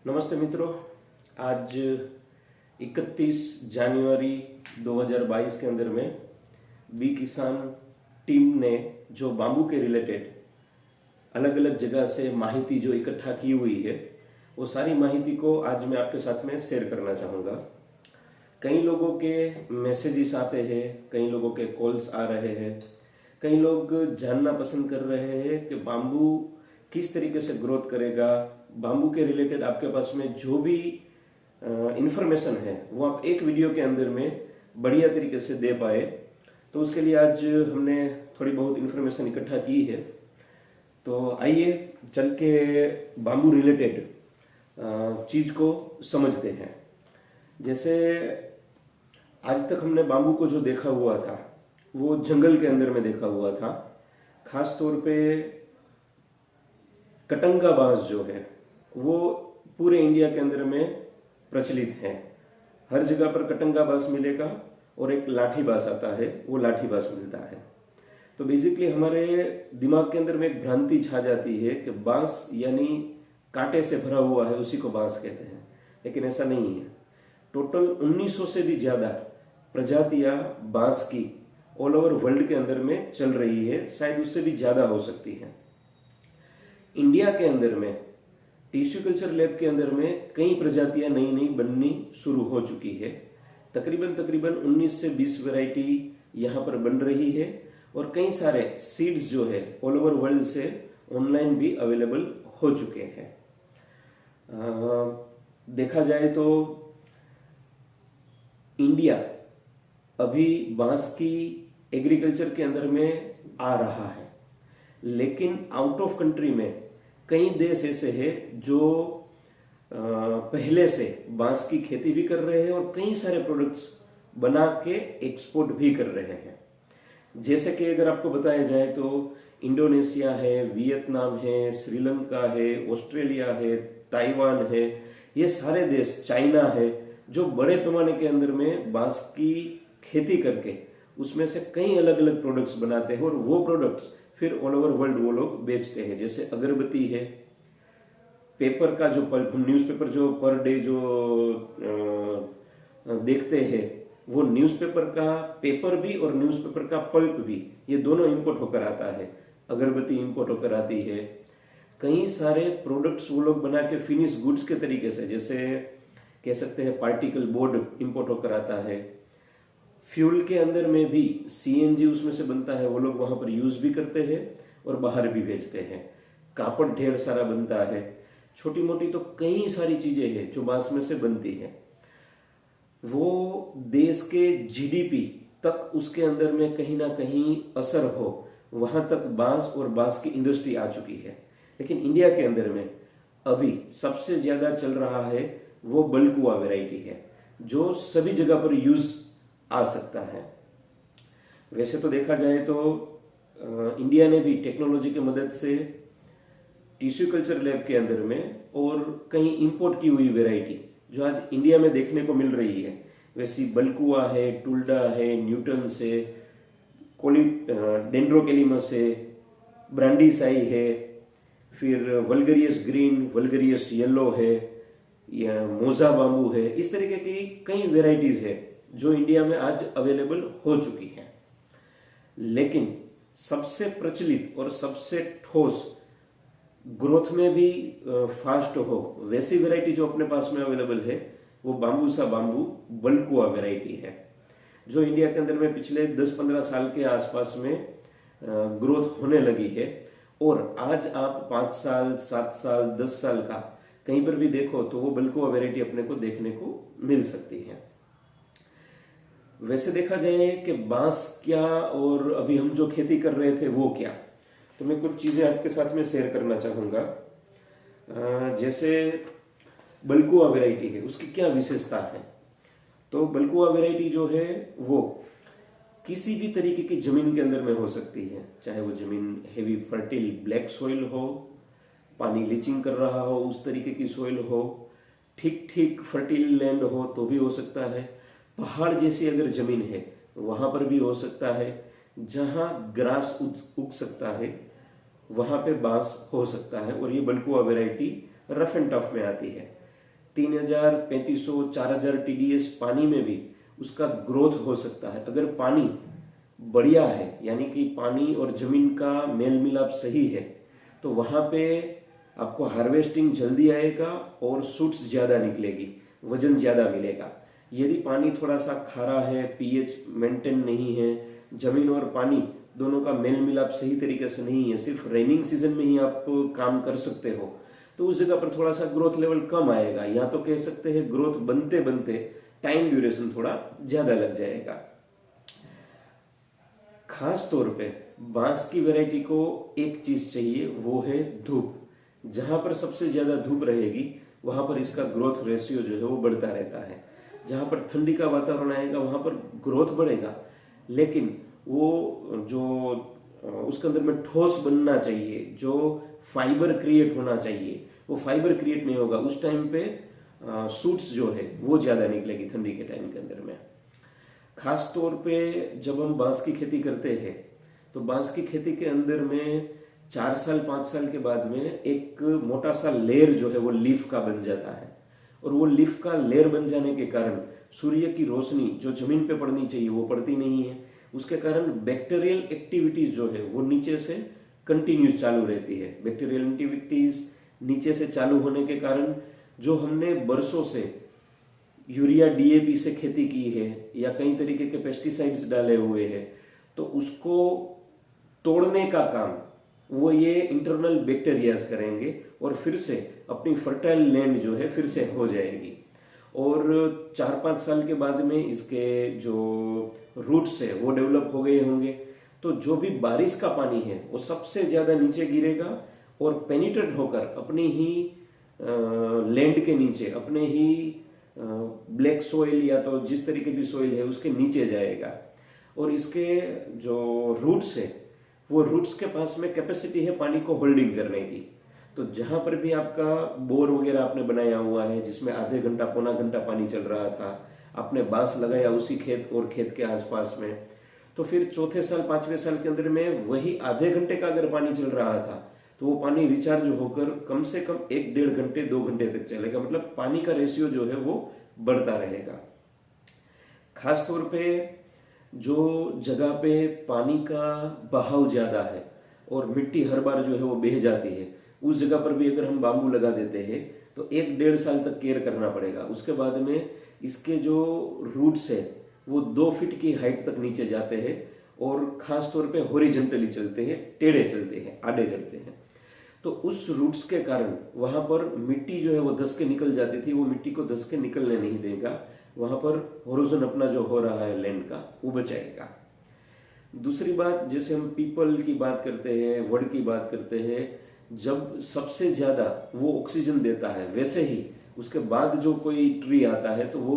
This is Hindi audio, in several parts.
नमस्ते मित्रों। आज 31 जनवरी 2022 के अंदर में बी किसान टीम ने जो बाम्बू के रिलेटेड अलग अलग जगह से माहिती जो इकट्ठा की हुई है, वो सारी माहिती को आज मैं आपके साथ में शेयर करना चाहूँगा। कई लोगों के मैसेजेस आते हैं, कई लोगों के कॉल्स आ रहे हैं, कई लोग जानना पसंद कर रहे हैं कि बाम्बू किस तरीके से ग्रोथ करेगा। बाम्बू के रिलेटेड आपके पास में जो भी इंफॉर्मेशन है वो आप एक वीडियो के अंदर में बढ़िया तरीके से दे पाए, तो उसके लिए आज हमने थोड़ी बहुत इंफॉर्मेशन इकट्ठा की है। तो आइए चल के बाम्बू रिलेटेड चीज को समझते हैं। जैसे आज तक हमने बाम्बू को जो देखा हुआ था वो जंगल के अंदर में देखा हुआ था। खास तौर पे कटंगा बांस जो है वो पूरे इंडिया के अंदर में प्रचलित है। हर जगह पर कटंगा बांस मिलेगा और एक लाठी बांस आता है, वो लाठी बांस मिलता है। तो बेसिकली हमारे दिमाग के अंदर में एक भ्रांति छा जाती है कि बांस यानी कांटे से भरा हुआ है, उसी को बांस कहते हैं, लेकिन ऐसा नहीं है। टोटल 1900 से भी ज्यादा प्रजातियां बांस की ऑल ओवर वर्ल्ड के अंदर में चल रही है, शायद उससे भी ज्यादा हो सकती है। इंडिया के अंदर में टिश्यू कल्चर लैब के अंदर में कई प्रजातियां नई नई बननी शुरू हो चुकी है। तकरीबन 19 से 20 वैरायटी यहाँ पर बन रही है और कई सारे सीड्स जो है ऑल ओवर वर्ल्ड से ऑनलाइन भी अवेलेबल हो चुके हैं। देखा जाए तो इंडिया अभी बांस की एग्रीकल्चर के अंदर में आ रहा है, लेकिन आउट ऑफ कंट्री में कई देश ऐसे हैं जो पहले से बांस की खेती भी कर रहे हैं और कई सारे प्रोडक्ट्स बना के एक्सपोर्ट भी कर रहे हैं। जैसे कि अगर आपको बताया जाए तो इंडोनेशिया है, वियतनाम है, श्रीलंका है, ऑस्ट्रेलिया है, ताइवान है, ये सारे देश, चाइना है, जो बड़े पैमाने के अंदर में बांस की खेती करके उसमें से कई अलग अलग प्रोडक्ट्स बनाते हैं और वो प्रोडक्ट्स फिर ऑल ओवर वर्ल्ड वो लोग बेचते हैं। जैसे अगरबत्ती है, पेपर का जो पल्प, न्यूज़पेपर जो पर डे जो देखते हैं, वो न्यूज़पेपर का पेपर भी और न्यूज़पेपर का पल्प भी, ये दोनों इंपोर्ट होकर आता है। अगरबत्ती इंपोर्ट होकर आती है। कई सारे प्रोडक्ट्स वो लोग बना के फिनिश गुड्स के तरीके से, जैसे कह सकते हैं पार्टिकल बोर्ड इंपोर्ट होकर आता है। फ्यूल के अंदर में भी सीएनजी उसमें से बनता है, वो लोग वहां पर यूज भी करते हैं और बाहर भी भेजते हैं। कापड़ ढेर सारा बनता है, छोटी मोटी तो कई सारी चीजें हैं जो बांस में से बनती है। वो देश के जीडीपी तक उसके अंदर में कहीं ना कहीं असर हो, वहां तक बांस और बांस की इंडस्ट्री आ चुकी है। लेकिन इंडिया के अंदर में अभी सबसे ज्यादा चल रहा है वो बलकुआ वैरायटी है, जो सभी जगह पर यूज आ सकता है। वैसे तो देखा जाए तो इंडिया ने भी टेक्नोलॉजी की मदद से टिश्यू कल्चर लैब के अंदर में और कहीं इंपोर्ट की हुई वैरायटी जो आज इंडिया में देखने को मिल रही है, वैसी बलकुआ है, टुल्डा है, न्यूटन्स है, डेंड्रोकेलिमस है, ब्रांडीसाई है, फिर वल्गरियस ग्रीन, वल्गरियस येलो है, या मोजा बाम्बू है। इस तरीके की कई वेराइटीज है जो इंडिया में आज अवेलेबल हो चुकी है। लेकिन सबसे प्रचलित और सबसे ठोस, ग्रोथ में भी फास्ट हो, वैसी वैरायटी जो अपने पास में अवेलेबल है वो बाम्बूसा बाम्बू बलकुआ वैरायटी है, जो इंडिया के अंदर में पिछले 10-15 साल के आसपास में ग्रोथ होने लगी है। और आज आप 5 साल, 7 साल, 10 साल का कहीं पर भी देखो तो वो बलकुआ वैरायटी अपने को देखने को मिल सकती है। वैसे देखा जाए कि बांस क्या और अभी हम जो खेती कर रहे थे वो क्या, तो मैं कुछ चीजें आपके साथ में शेयर करना चाहूंगा। जैसे बलकुआ वैरायटी है, उसकी क्या विशेषता है। तो बलकुआ वैरायटी जो है वो किसी भी तरीके की जमीन के अंदर में हो सकती है, चाहे वो जमीन हेवी फर्टिल ब्लैक सॉइल हो, पानी लीचिंग कर रहा हो उस तरीके की सॉइल हो, ठीक ठीक फर्टिल लैंड हो तो भी हो सकता है, पहाड़ जैसी अगर जमीन है वहां पर भी हो सकता है, जहां ग्रास उग सकता है वहां पे बांस हो सकता है। और ये बलकुआ वैरायटी रफ एंड टफ में आती है। 3000, 3500, 4000 TDS पानी में भी उसका ग्रोथ हो सकता है। अगर पानी बढ़िया है, यानी कि पानी और जमीन का मेल मिलाप सही है, तो वहां पे आपको हार्वेस्टिंग जल्दी आएगा और शूट्स ज्यादा निकलेगी, वजन ज्यादा मिलेगा। यदि पानी थोड़ा सा खारा है, पीएच मेंटेन नहीं है, जमीन और पानी दोनों का मेल मिलाप सही तरीके से नहीं है, सिर्फ रेनिंग सीजन में ही आप काम कर सकते हो, तो उस जगह पर थोड़ा सा ग्रोथ लेवल कम आएगा। या तो कह सकते हैं ग्रोथ बनते बनते टाइम ड्यूरेशन थोड़ा ज्यादा लग जाएगा। खास तौर पे बांस की वैरायटी को एक चीज चाहिए, वो है धूप। जहां पर सबसे ज्यादा धूप रहेगी वहां पर इसका ग्रोथ रेशियो जो है वो बढ़ता रहता है। जहां पर ठंडी का वातावरण आएगा वहां पर ग्रोथ बढ़ेगा, लेकिन वो जो उसके अंदर में ठोस बनना चाहिए, जो फाइबर क्रिएट होना चाहिए, वो फाइबर क्रिएट नहीं होगा। उस टाइम पे सूट्स जो है वो ज्यादा निकलेगी ठंडी के टाइम के अंदर में। खास तौर पे जब हम बांस की खेती करते हैं तो बांस की खेती के अंदर में 4 साल 5 साल के बाद में एक मोटा सा लेयर जो है वो लीफ का बन जाता है, और वो लीफ का लेयर बन जाने के कारण सूर्य की रोशनी जो जमीन पे पड़नी चाहिए वो पड़ती नहीं है। उसके कारण बैक्टीरियल एक्टिविटीज जो है वो नीचे से कंटिन्यूस चालू रहती है। बैक्टीरियल एक्टिविटीज नीचे से चालू होने के कारण जो हमने बरसों से यूरिया डीएपी से खेती की है या कई तरीके के पेस्टिसाइड्स डाले हुए हैं, तो उसको तोड़ने का काम वो ये इंटरनल बैक्टीरियाज करेंगे और फिर से अपनी फर्टाइल लैंड जो है फिर से हो जाएगी। और 4-5 साल के बाद में इसके जो रूट्स है वो डेवलप हो गए होंगे, तो जो भी बारिश का पानी है वो सबसे ज्यादा नीचे गिरेगा और पेनिट्रेट होकर अपनी ही लैंड के नीचे, अपने ही ब्लैक सोइल या तो जिस तरीके की सोइल है उसके नीचे जाएगा। और इसके जो रूट्स है वो रूट्स के पास में कैपेसिटी है पानी को होल्डिंग करने की। तो जहां पर भी आपका बोर वगैरह आपने बनाया हुआ है जिसमें आधे घंटा पौना घंटा पानी चल रहा था, आपने बांस लगाया उसी खेत और खेत के आसपास में, तो फिर चौथे साल 5वें साल के अंदर में वही आधे घंटे का अगर पानी चल रहा था तो वो पानी रिचार्ज होकर कम से कम 1-1.5 घंटे 2 घंटे तक चलेगा। मतलब पानी का रेशियो जो है वो बढ़ता रहेगा। खास तौर पे जो जगह पे पानी का बहाव ज्यादा है और मिट्टी हर बार जो है वो बह जाती है, उस जगह पर भी अगर हम बांबू लगा देते हैं तो 1-1.5 साल तक केयर करना पड़ेगा। उसके बाद में इसके जो रूट्स है वो 2 फीट की हाइट तक नीचे जाते हैं और खास तौर पे हॉरिजॉन्टली चलते हैं, टेढ़े चलते हैं, आड़े चलते हैं। तो उस रूट्स के कारण वहां पर मिट्टी जो है वो धस के निकल जाती थी, वो मिट्टी को धस के निकलने नहीं देगा, वहां पर होरोजन अपना जो हो रहा है लैंड का वो बचाएगा। दूसरी बात, जैसे हम पीपल की बात करते हैं, वड की बात करते हैं, जब सबसे ज्यादा वो ऑक्सीजन देता है, वैसे ही उसके बाद जो कोई ट्री आता है तो वो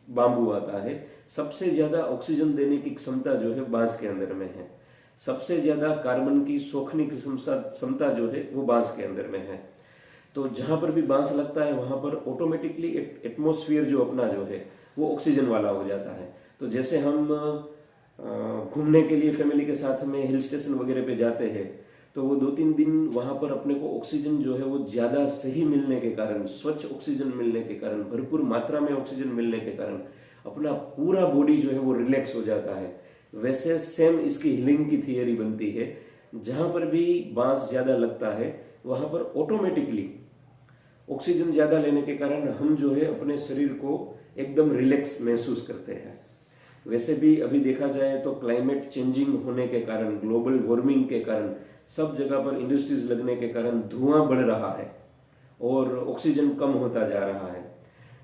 बांबू आता है। सबसे ज्यादा ऑक्सीजन देने की क्षमता जो है बांस के अंदर में है। सबसे ज्यादा कार्बन की सोखने की क्षमता जो है वो बांस के अंदर में है। तो जहां पर भी बांस लगता है वहां पर ऑटोमेटिकली एटमॉस्फेयर जो अपना जो है वो ऑक्सीजन वाला हो जाता है। तो जैसे हम घूमने के लिए फैमिली के साथ में हिल स्टेशन वगैरह पे जाते हैं तो वो 2-3 दिन वहां पर अपने को ऑक्सीजन जो है वो ज्यादा सही मिलने के कारण, स्वच्छ ऑक्सीजन मिलने के कारण, भरपूर मात्रा में ऑक्सीजन मिलने के कारण अपना पूरा बॉडी जो है वो रिलैक्स हो जाता है। वैसे सेम इसकी हीलिंग की थियरी बनती है, जहां पर भी बांस ज्यादा लगता है वहां पर ऑटोमेटिकली ऑक्सीजन ज्यादा लेने के कारण हम जो है अपने शरीर को एकदम रिलैक्स महसूस करते हैं। वैसे भी अभी देखा जाए तो क्लाइमेट चेंजिंग होने के कारण, ग्लोबल वार्मिंग के कारण, सब जगह पर इंडस्ट्रीज लगने के कारण धुआं बढ़ रहा है और ऑक्सीजन कम होता जा रहा है।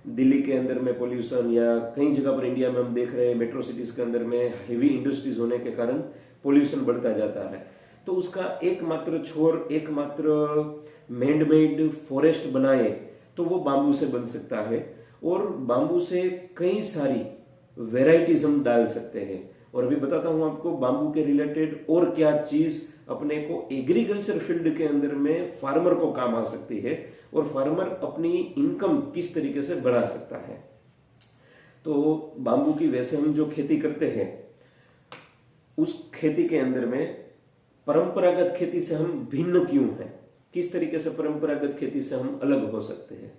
दिल्ली के अंदर में पोल्यूशन, या कई जगह पर इंडिया में हम देख रहे हैं मेट्रो सिटीज के अंदर में हेवी इंडस्ट्रीज होने के कारण पोल्यूशन बढ़ता जाता है। तो उसका एकमात्र छोर, एकमात्र मैन मेड फॉरेस्ट बनाए तो वो बांबू से बन सकता है। और बांबू से कई सारी वेराइटीज हम डाल सकते हैं। और अभी बताता हूं आपको बांबू के रिलेटेड और क्या चीज अपने को एग्रीकल्चर फील्ड के अंदर में फार्मर को काम आ सकती है और फार्मर अपनी इनकम किस तरीके से बढ़ा सकता है। तो बांबू की वैसे हम जो खेती करते हैं उस खेती के अंदर में परंपरागत खेती से हम भिन्न क्यों हैं, किस तरीके से परंपरागत खेती से हम अलग हो सकते हैं।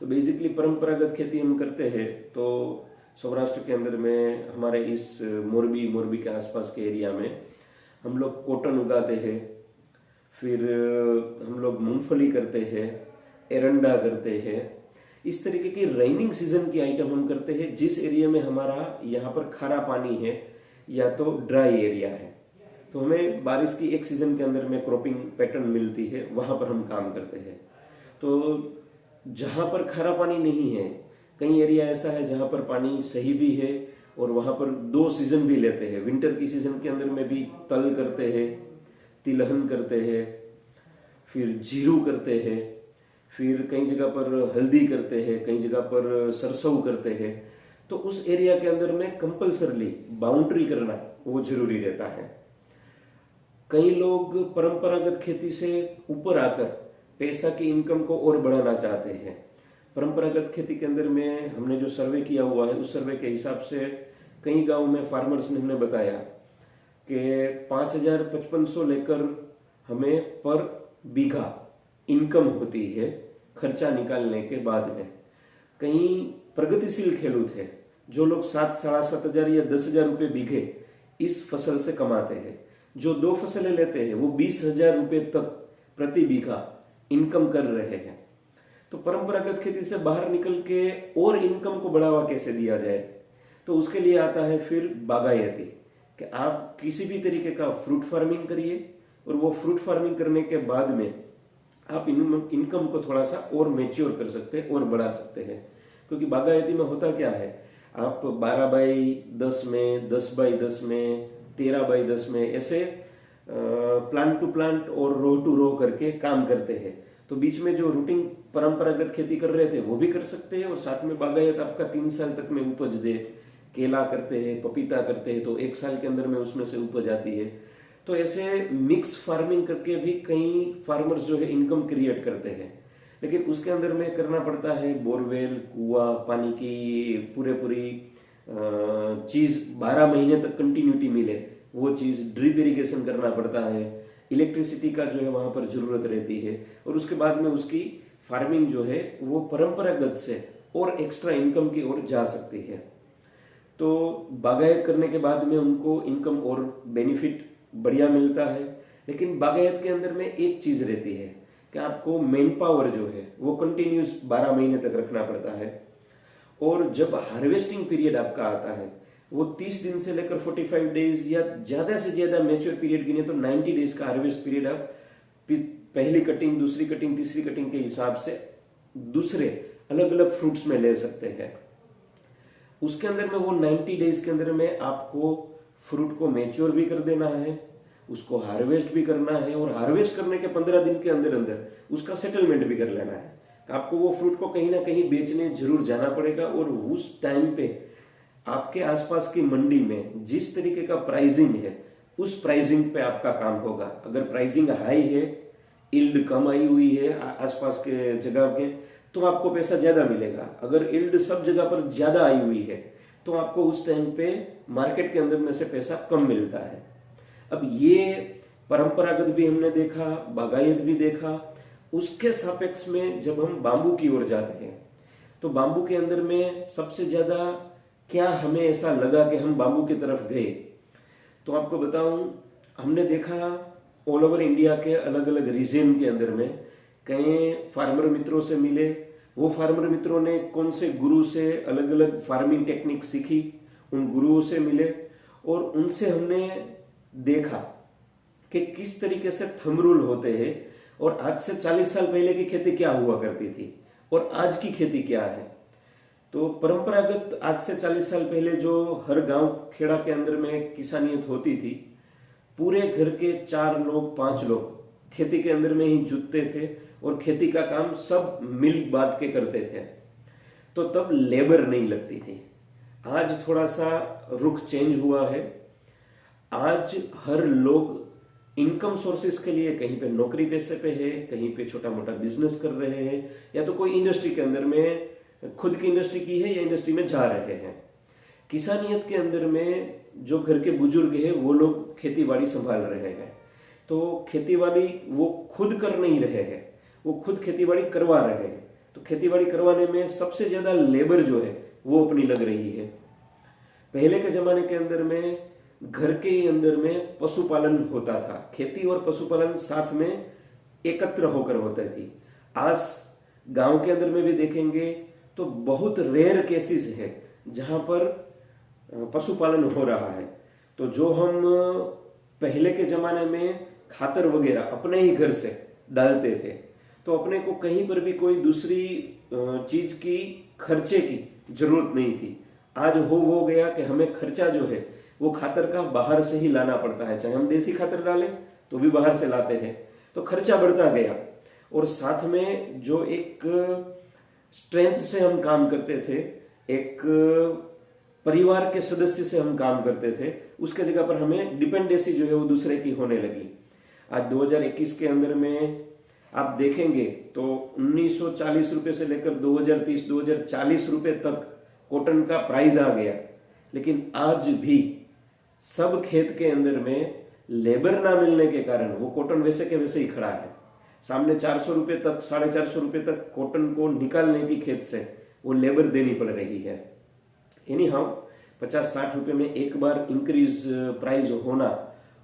तो बेसिकली परंपरागत खेती हम करते हैं तो सौराष्ट्र के अंदर में हमारे इस मोरबी के आसपास के एरिया में हम लोग कॉटन उगाते हैं, फिर हम लोग मूंगफली करते हैं, एरंडा करते हैं। इस तरीके की रेनिंग सीजन की आइटम हम करते हैं जिस एरिया में हमारा यहाँ पर खारा पानी है या तो ड्राई एरिया है, तो हमें बारिश की एक सीजन के अंदर में क्रॉपिंग पैटर्न मिलती है, वहां पर हम काम करते हैं। तो जहां पर खारा पानी नहीं है, कई एरिया ऐसा है जहां पर पानी सही भी है और वहां पर 2 सीजन भी लेते हैं। विंटर की सीजन के अंदर में भी तल करते हैं, तिलहन करते हैं, फिर जीरू करते हैं, फिर कई जगह पर हल्दी करते हैं, कई जगह पर सरसों करते हैं। तो उस एरिया के अंदर में कंपलसरली बाउंड्री करना वो जरूरी रहता है। कई लोग परंपरागत खेती से ऊपर आकर पैसा की इनकम को और बढ़ाना चाहते हैं। परंपरागत खेती के अंदर में हमने जो सर्वे किया हुआ है उस सर्वे के हिसाब से कई गांव में फार्मर्स ने हमें बताया कि 5,500 लेकर हमें पर बीघा इनकम होती है खर्चा निकालने के बाद में। कई प्रगतिशील खेडूत है जो लोग 7,500 या 10,000 रुपए बीघे इस फसल से कमाते हैं। जो 2 फसलें लेते हैं वो 20,000 रुपए तक प्रति बीघा इनकम कर रहे हैं। तो परंपरागत खेती से बाहर निकल के और इनकम को बढ़ावा कैसे दिया जाए, तो उसके लिए आता है फिर बागायती, कि आप किसी भी तरीके का फ्रूट फार्मिंग करिए और वो फ्रूट फार्मिंग करने के बाद में आप इनकम को थोड़ा सा और मैच्योर कर सकते हैं और बढ़ा सकते हैं। क्योंकि बागायती में होता क्या है, आप 12/10 में, 10/10 में, 13/10 में ऐसे प्लांट टू प्लांट और रो टू रो करके काम करते हैं। तो बीच में जो रूटीन परंपरागत खेती कर रहे थे वो भी कर सकते हैं और साथ में बागायत आपका 3 साल तक में उपज दे। केला करते हैं, पपीता करते हैं तो 1 साल के अंदर में उसमें से उपज आती है। तो ऐसे मिक्स फार्मिंग करके भी कई फार्मर्स जो है इनकम क्रिएट करते हैं। लेकिन उसके अंदर में करना पड़ता है बोरवेल, कुआं, पानी की पूरी चीज 12 महीने तक कंटिन्यूटी मिले, वो चीज ड्रिप इरिगेशन करना पड़ता है। इलेक्ट्रिसिटी का जो है वहां पर जरूरत रहती है और उसके बाद में उसकी फार्मिंग जो है वो परंपरागत से और एक्स्ट्रा इनकम की ओर जा सकती है। तो बागायत करने के बाद में उनको इनकम और बेनिफिट बढ़िया मिलता है। लेकिन बागायत के अंदर में एक चीज रहती है कि आपको मैन पावर जो है वो कंटिन्यूस 12 महीने तक रखना पड़ता है। और जब हार्वेस्टिंग पीरियड आपका आता है वो 30 दिन से लेकर 45 डेज या ज्यादा से ज्यादा मैच्योर पीरियड गिने तो 90 डेज का हार्वेस्ट पीरियड आप पहली कटिंग, दूसरी कटिंग, तीसरी कटिंग के हिसाब से दूसरे अलग अलग फ्रूट्स में ले सकते हैं। उसके अंदर में वो 90 डेज के अंदर में आपको फ्रूट को मैच्योर भी कर देना है, उसको हार्वेस्ट भी करना है और हार्वेस्ट करने के 15 दिन के अंदर अंदर उसका सेटलमेंट भी कर लेना है। आपको वो फ्रूट को कहीं ना कहीं बेचने जरूर जाना पड़ेगा और उस टाइम पे आपके आसपास की मंडी में जिस तरीके का प्राइसिंग है उस प्राइसिंग पे आपका काम होगा। अगर प्राइसिंग हाई है, यील्ड कम आई हुई है आसपास के जगह के, तो आपको पैसा ज्यादा मिलेगा। अगर यील्ड सब जगह पर ज्यादा आई हुई है तो आपको उस टाइम पे मार्केट के अंदर में से पैसा कम मिलता है। अब ये परंपरागत भी हमने देखा, बागायत भी देखा। उसके सापेक्ष में जब हम बांबू की ओर जाते हैं तो बांबू के अंदर में सबसे ज्यादा क्या हमें ऐसा लगा कि हम बांबू की तरफ गए, तो आपको बताऊं, हमने देखा ऑल ओवर इंडिया के अलग अलग रीजन के अंदर में कई फार्मर मित्रों से मिले। वो फार्मर मित्रों ने कौन से गुरु से अलग अलग फार्मिंग टेक्निक सीखी, उन गुरुओं से मिले और उनसे हमने देखा कि किस तरीके से थंब रूल होते हैं और आज से 40 साल पहले की खेती क्या हुआ करती थी और आज की खेती क्या है। तो परंपरागत आज से 40 साल पहले जो हर गांव खेड़ा के अंदर में किसानियत होती थी, पूरे घर के 4 लोग 5 लोग खेती के अंदर में ही जुटते थे और खेती का काम सब मिल बांट के करते थे। तो तब लेबर नहीं लगती थी। आज थोड़ा सा रुख चेंज हुआ है। आज हर लोग इनकम सोर्सेस के लिए कहीं पे नौकरी पेशे पे है, कहीं पे छोटा मोटा बिजनेस कर रहे हैं, या तो कोई इंडस्ट्री के अंदर में खुद की इंडस्ट्री की है या इंडस्ट्री में जा रहे हैं। किसानियत के अंदर में जो घर के बुजुर्ग है वो लोग खेती बाड़ी संभाल रहे हैं। तो खेती बाड़ी वो खुद कर नहीं रहे हैं, वो खुद खेती बाड़ी करवा रहे हैं। तो खेतीबाड़ी करवाने में सबसे ज्यादा लेबर जो है वो अपनी लग रही है। पहले के जमाने के अंदर में घर के ही अंदर में पशुपालन होता था, खेती और पशुपालन साथ में एकत्र होकर होती थी। आज गांव के अंदर में भी देखेंगे तो बहुत रेयर केसेस है जहां पर पशुपालन हो रहा है। तो जो हम पहले के जमाने में खातर वगैरह अपने ही घर से डालते थे, तो अपने को कहीं पर भी कोई दूसरी चीज की खर्चे की जरूरत नहीं थी। आज हो गया कि हमें खर्चा जो है वो खातर का बाहर से ही लाना पड़ता है, चाहे हम देसी खातर डालें तो भी बाहर से लाते हैं, तो खर्चा बढ़ता गया। और साथ में जो एक स्ट्रेंथ से हम काम करते थे, एक परिवार के सदस्य से हम काम करते थे, उसके जगह पर हमें डिपेंडेंसी जो है वो दूसरे की होने लगी। आज 2021 के अंदर में आप देखेंगे तो 1940 रुपए से लेकर 2030-2040 रुपए तक कॉटन का प्राइस आ गया। लेकिन आज भी सब खेत के अंदर में लेबर ना मिलने के कारण वो कॉटन वैसे के वैसे ही खड़ा है। सामने 400 रुपए तक, 450 रुपए तक कॉटन को निकालने की खेत से वो लेबर देनी पड़ रही है। यानी हम 50-60 रुपए में एक बार इंक्रीज प्राइस होना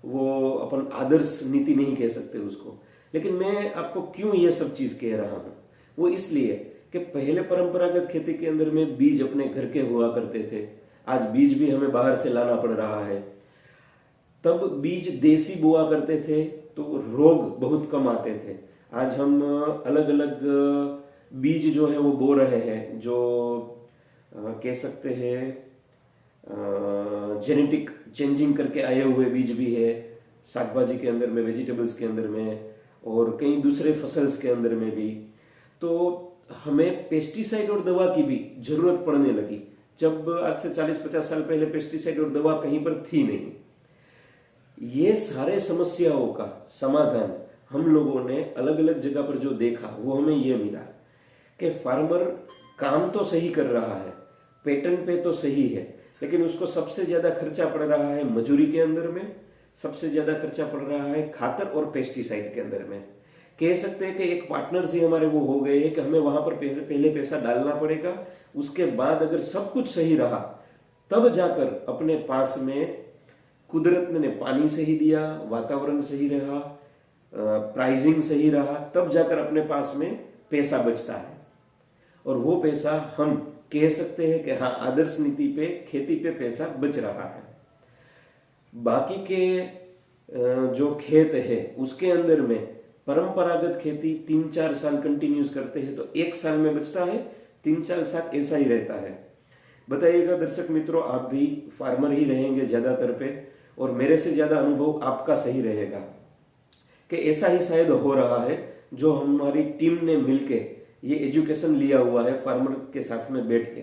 वो अपन आदर्श नीति नहीं कह सकते उसको। लेकिन मैं आपको क्यों ये सब चीज कह रहा हूं, वो इसलिए कि पहले परंपरागत खेती के अंदर में बीज अपने घर के हुआ करते थे, आज बीज भी हमें बाहर से लाना पड़ रहा है। तब बीज देसी बोआ करते थे तो रोग बहुत कम आते थे। आज हम अलग अलग बीज जो है वो बो रहे हैं, जो कह सकते हैं जेनेटिक चेंजिंग करके आए हुए बीज भी है, साग के अंदर में, वेजिटेबल्स के अंदर में, और कई दूसरे फसल्स के अंदर में भी। तो हमें पेस्टिसाइड और दवा की भी जरूरत पड़ने लगी, जब आज से 40-50 साल पहले पेस्टिसाइड और दवा कहीं पर थी नहीं। ये सारे समस्याओं का समाधान हम लोगों ने अलग अलग जगह पर जो देखा वो हमें ये मिला कि फार्मर काम तो सही कर रहा है, पैटर्न पे तो सही है, लेकिन उसको सबसे ज्यादा खर्चा पड़ रहा है मजूरी के अंदर में, सबसे ज्यादा खर्चा पड़ रहा है खातर और पेस्टिसाइड के अंदर में। कह सकते हैं कि एक पार्टनर से हमारे वो हो गए कि हमें वहां पर पहले पैसा डालना पड़ेगा, उसके बाद अगर सब कुछ सही रहा तब जाकर अपने पास में कुदरत ने पानी सही दिया, वातावरण सही रहा, प्राइसिंग सही रहा, तब जाकर अपने पास में पैसा बचता है। और वो पैसा हम कह सकते हैं कि हाँ, आदर्श नीति पे, खेती पे पैसा बच रहा है। बाकी के जो खेत है उसके अंदर में परंपरागत खेती 3-4 साल कंटिन्यूस करते हैं तो 1 साल में बचता है, 3-4 साल ऐसा ही रहता है। बताइएगा दर्शक मित्रों, आप भी फार्मर ही रहेंगे ज्यादातर पे, और मेरे से ज्यादा अनुभव आपका सही रहेगा कि ऐसा ही शायद हो रहा है जो हमारी टीम ने मिलके ये एजुकेशन लिया हुआ है फार्मर के साथ में बैठ के।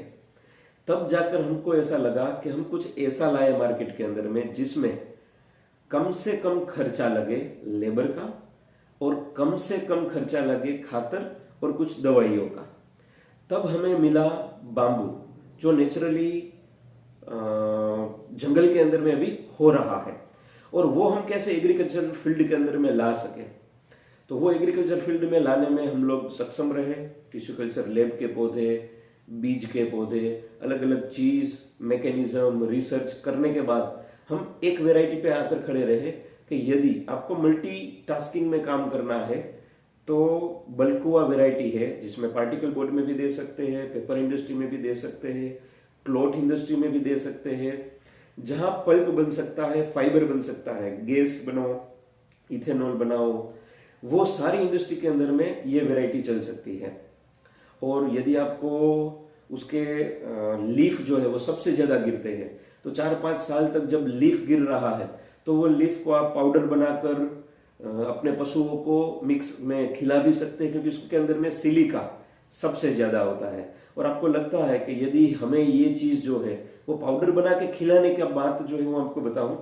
तब जाकर हमको ऐसा लगा कि हम कुछ ऐसा लाए मार्केट के अंदर में जिसमें कम से कम खर्चा लगे लेबर का, और कम से कम खर्चा लगे खातर और कुछ दवाइयों का। तब हमें मिला बांबू, जो नेचुरली जंगल के अंदर में अभी हो रहा है, और वो हम कैसे एग्रीकल्चर फील्ड के अंदर में ला सके। तो वो एग्रीकल्चर फील्ड में लाने में हम लोग सक्षम रहे। टिश्यू कल्चर लैब के पौधे, बीज के पौधे, अलग अलग चीज, मैकेनिज्म, रिसर्च करने के बाद हम एक वेराइटी पे आकर खड़े रहे कि यदि आपको मल्टी टास्किंग में काम करना है तो बल्कुआ वेराइटी है, जिसमें पार्टिकल बोर्ड में भी दे सकते हैं, पेपर इंडस्ट्री में भी दे सकते हैं, क्लॉथ इंडस्ट्री में भी दे सकते हैं, जहां पल्प बन सकता है, फाइबर बन सकता है, गैस बनाओ, इथेनॉल बनाओ, वो सारी इंडस्ट्री के अंदर में ये वेराइटी चल सकती है। और यदि आपको उसके लीफ जो है वो सबसे ज्यादा गिरते हैं तो 4-5 साल तक जब लीफ गिर रहा है तो वो लीफ को आप पाउडर बनाकर अपने पशुओं को मिक्स में खिला भी सकते हैं, क्योंकि उसके अंदर में सिलिका सबसे ज्यादा होता है। और आपको लगता है कि यदि हमें ये चीज जो है वो पाउडर बना के खिलाने का बात जो है वो आपको बताऊं,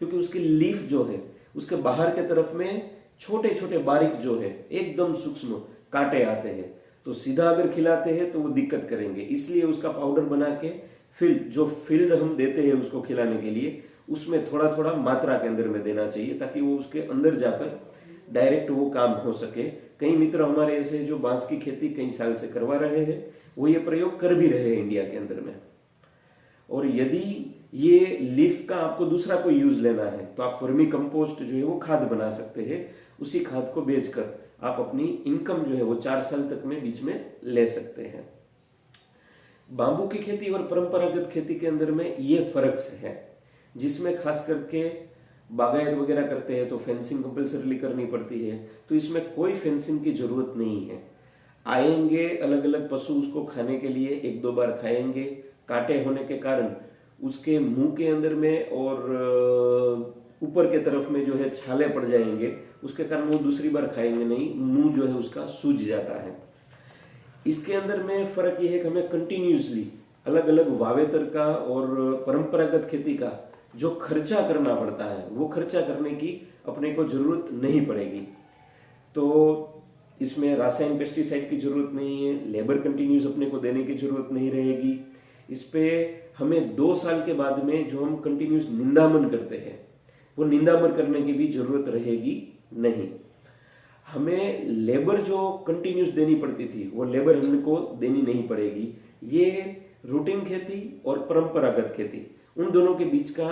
क्योंकि उसकी लीफ जो है उसके बाहर के तरफ में छोटे छोटे बारीक जो है एकदम सूक्ष्म कांटे आते हैं, तो सीधा अगर खिलाते हैं तो वो दिक्कत करेंगे। इसलिए उसका पाउडर बना के फील्ड हम देते हैं उसको खिलाने के लिए, उसमें थोड़ा थोड़ा मात्रा के अंदर में देना चाहिए, ताकि वो उसके अंदर जाकर डायरेक्ट वो काम हो सके, कई मित्र हमारे ऐसे जो बांस की खेती कई साल से करवा रहे हैं, वो ये प्रयोग कर भी रहे हैं इंडिया के अंदर में। और यदि ये लीफ का आपको दूसरा कोई यूज लेना है तो आप वर्मी कंपोस्ट जो है वो खाद बना सकते हैं। उसी खाद को बेचकर आप अपनी इनकम जो है वो 4 साल तक में बीच में ले सकते हैं। बांबू की खेती और परंपरागत खेती के अंदर में ये फर्क है, जिसमें खास करके बागायत वगैरह करते हैं तो फेंसिंग कंपल्सरी करनी पड़ती है, तो इसमें कोई फेंसिंग की जरूरत नहीं है। आएंगे अलग अलग पशु उसको खाने के लिए, 1-2 बार खाएंगे, कांटे होने के कारण उसके मुंह के अंदर में और ऊपर के तरफ में जो है छाले पड़ जाएंगे, उसके कारण वो दूसरी बार खाएंगे नहीं, मुंह जो है उसका सूज जाता है। इसके अंदर में फर्क ये है कि हमें कंटिन्यूसली अलग अलग वावेतर का और परंपरागत खेती का जो खर्चा करना पड़ता है वो खर्चा करने की अपने को जरूरत नहीं पड़ेगी। तो इसमें रासायनिक पेस्टिसाइड की जरूरत नहीं है, लेबर कंटिन्यूस अपने को देने की जरूरत नहीं रहेगी। इस पे हमें 2 साल के बाद में जो हम कंटिन्यूस निंदामन करते हैं वो निंदामन करने की भी जरूरत रहेगी नहीं। हमें लेबर जो कंटिन्यूस देनी पड़ती थी वो लेबर हमको देनी नहीं पड़ेगी। ये रूटीन खेती और परंपरागत खेती, उन दोनों के बीच का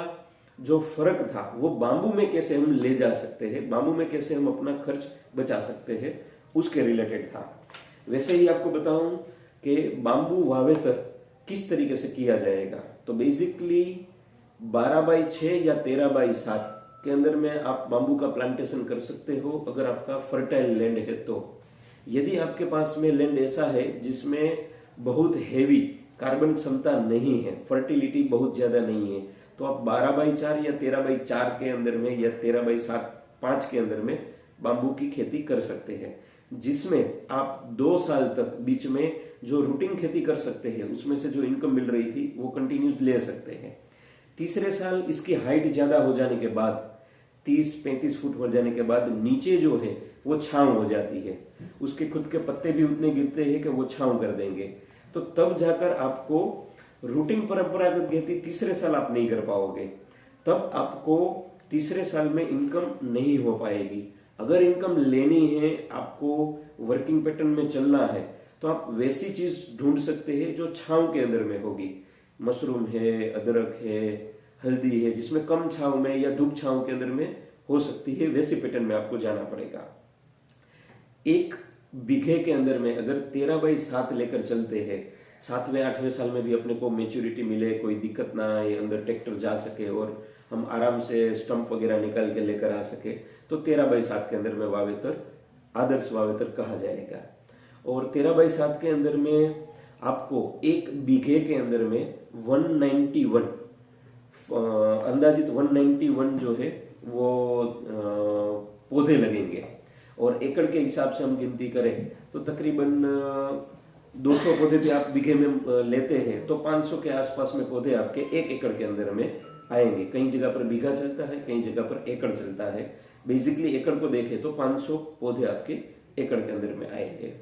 जो फर्क था वो बांबू में कैसे हम ले जा सकते हैं, बांबू में कैसे हम अपना खर्च बचा सकते हैं, उसके रिलेटेड था। वैसे ही आपको बताऊं कि बांबू वावेतर किस तरीके से किया जाएगा। तो बेसिकली 12x6 या 13x7 के अंदर में आप बांबू का प्लांटेशन कर सकते हो अगर आपका फर्टाइल लैंड है तो। यदि आपके पास में लैंड ऐसा है जिसमें बहुत हेवी कार्बन क्षमता नहीं है, फर्टिलिटी बहुत ज्यादा नहीं है, तो आप 12x4 या 13x4 के अंदर में या 13x5 के अंदर में बांबू की खेती कर सकते हैं, जिसमें आप 2 साल तक बीच में जो रूटीन खेती कर सकते हैं उसमें से जो इनकम मिल रही थी वो कंटिन्यूस ले सकते हैं। तीसरे साल इसकी हाइट ज्यादा हो जाने के बाद 30-35 फुट हो जाने के बाद नीचे जो है वो छांव हो जाती है, उसके खुद के पत्ते भी उतने गिरते हैं कि वो छांव कर देंगे। तो तब जाकर आपको रूटीन परंपरागत खेती तीसरे साल आप नहीं कर पाओगे, तब आपको तीसरे साल में इनकम नहीं हो पाएगी। अगर इनकम लेनी है, आपको वर्किंग पैटर्न में चलना है, तो आप वैसी चीज ढूंढ सकते हैं जो छांव के अंदर में होगी। मशरूम है, अदरक है, हल्दी है, जिसमें कम छांव में या धूप छांव के अंदर में हो सकती है, वैसे पैटर्न में आपको जाना पड़ेगा। 1 बीघे के अंदर में अगर 13x7 लेकर चलते हैं, 7वें-8वें साल में भी अपने को मेच्योरिटी मिले, कोई दिक्कत ना आए, अंदर ट्रैक्टर जा सके और हम आराम से स्टंप वगैरह निकाल के लेकर आ सके, तो 13x7 के अंदर में वावेतर आदर्श वावेतर कहा जाएगा। और 13x7 के अंदर में आपको 1 बीघे के अंदर में 191 अंदाजित 191 जो है वो पौधे लगेंगे। और एकड़ के हिसाब से हम गिनती करें तो तकरीबन 200 पौधे भी आप बीघे में लेते हैं तो 500 के आसपास में पौधे आपके 1 एकड़ के अंदर में आएंगे। कई जगह पर बीघा चलता है, कई जगह पर एकड़ चलता है। बेसिकली एकड़ को देखें तो 500 पौधे आपके एकड़ के अंदर में आएंगे।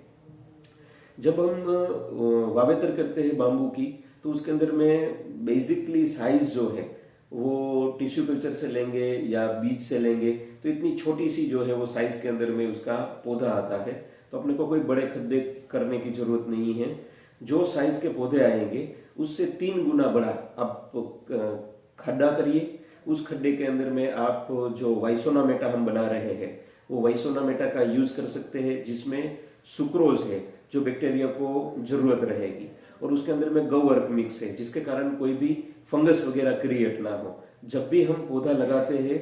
जब हम वावेतर करते हैं बांबू की तो उसके अंदर में बेसिकली साइज जो है वो टिश्यू कल्चर से लेंगे या बीज से लेंगे तो इतनी छोटी सी जो है वो साइज के अंदर में उसका पौधा आता है, तो अपने को कोई बड़े खड्डे करने की जरूरत नहीं है। जो साइज के पौधे आएंगे उससे 3 गुना बड़ा आप खड्डा करिए। उस खड्डे के अंदर में आप जो वाइसोनामेटा हम बना रहे हैं वो वाइसोनामेटा का यूज कर सकते हैं, जिसमें सुक्रोज है जो बैक्टीरिया को जरूरत रहेगी, और उसके अंदर में गवर्क मिक्स है जिसके कारण कोई भी फंगस वगैरह क्रिएट ना हो। जब भी हम पौधा लगाते हैं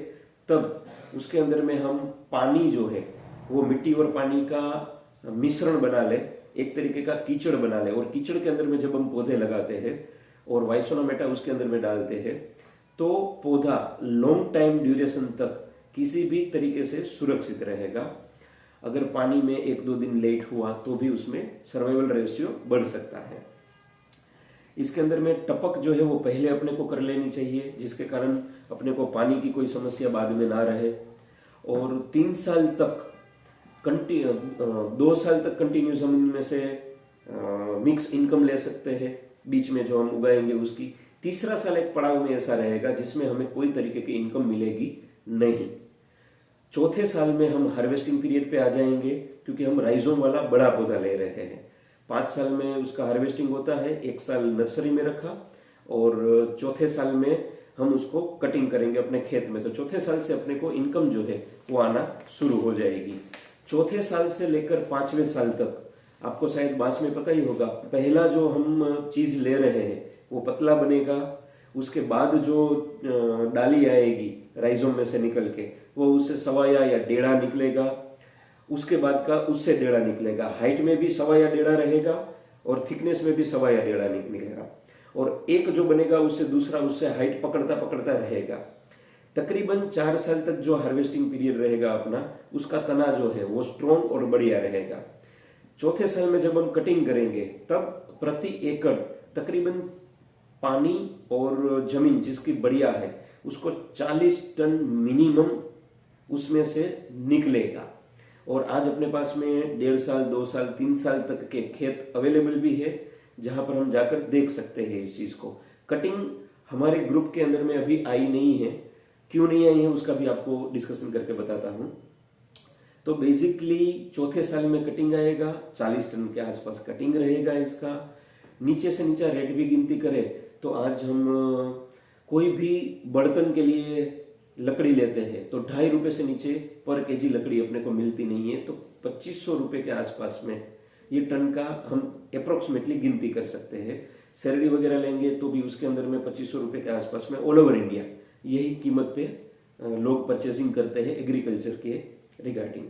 तब उसके अंदर में हम पानी जो है वो मिट्टी और पानी का मिश्रण बना ले, एक तरीके का कीचड़ बना ले, और कीचड़ के अंदर में जब हम पौधे लगाते हैं और वाइसोनामेटा उसके अंदर में डालते हैं तो पौधा लॉन्ग टाइम ड्यूरेशन तक किसी भी तरीके से सुरक्षित रहेगा। अगर पानी में 1-2 दिन लेट हुआ तो भी उसमें सर्वाइवल रेशियो बढ़ सकता है। इसके अंदर में टपक जो है वो पहले अपने को कर लेनी चाहिए, जिसके कारण अपने को पानी की कोई समस्या बाद में ना रहे। और 3 साल तक 2 साल तक कंटिन्यूस हम इनमें से मिक्स इनकम ले सकते हैं, बीच में जो हम उगाएंगे उसकी। तीसरा साल एक पड़ाव में ऐसा रहेगा जिसमें हमें कोई तरीके की इनकम मिलेगी नहीं। चौथे साल में हम हार्वेस्टिंग पीरियड पे आ जाएंगे, क्योंकि हम राइजोम वाला बड़ा पौधा ले रहे हैं। 5 साल में उसका हार्वेस्टिंग होता है, 1 साल नर्सरी में रखा और चौथे साल में हम उसको कटिंग करेंगे अपने खेत में। तो चौथे साल से अपने को इनकम जो है वो आना शुरू हो जाएगी। चौथे साल से लेकर 5वें साल तक आपको शायद बांस में पता ही होगा, पहला जो हम चीज ले रहे हैं वो पतला बनेगा, उसके बाद जो डाली आएगी राइजोम में से निकल के वो उससे सवाया या डेढ़ा निकलेगा, उसके बाद का उससे डेढ़ा निकलेगा, हाइट में भी सवा या डेढ़ा रहेगा और थिकनेस में भी सवा या डेढ़ा निकलेगा, और एक जो बनेगा उससे दूसरा उससे हाइट पकड़ता पकड़ता रहेगा। तकरीबन 4 साल तक जो हार्वेस्टिंग पीरियड रहेगा अपना, उसका तना जो है वो स्ट्रॉन्ग और बढ़िया रहेगा। चौथे साल में जब हम कटिंग करेंगे तब प्रति एकड़ तकरीबन पानी और जमीन जिसकी बढ़िया है उसको 40 टन मिनिमम उसमें से निकलेगा। और आज अपने पास में 1.5 साल 2 साल 3 साल तक के खेत अवेलेबल भी है जहां पर हम जाकर देख सकते हैं इस चीज को। कटिंग हमारे ग्रुप के अंदर में अभी आई नहीं है, क्यों नहीं आई है उसका भी आपको डिस्कशन करके बताता हूं। तो बेसिकली चौथे साल में कटिंग आएगा, 40 टन के आसपास कटिंग रहेगा इसका। नीचे से नीचा रेट भी गिनती करें तो आज हम कोई भी बर्तन के लिए लकड़ी लेते हैं तो 2.5 रुपए से नीचे पर केजी लकड़ी अपने को मिलती नहीं है। तो 2500 रुपए के आसपास में ये टन का हम अप्रोक्सीमेटली गिनती कर सकते हैं। सैलरी वगैरह लेंगे तो भी उसके अंदर में 2500 रुपए के आसपास में ऑल ओवर इंडिया यही कीमत पे लोग परचेसिंग करते हैं एग्रीकल्चर के रिगार्डिंग।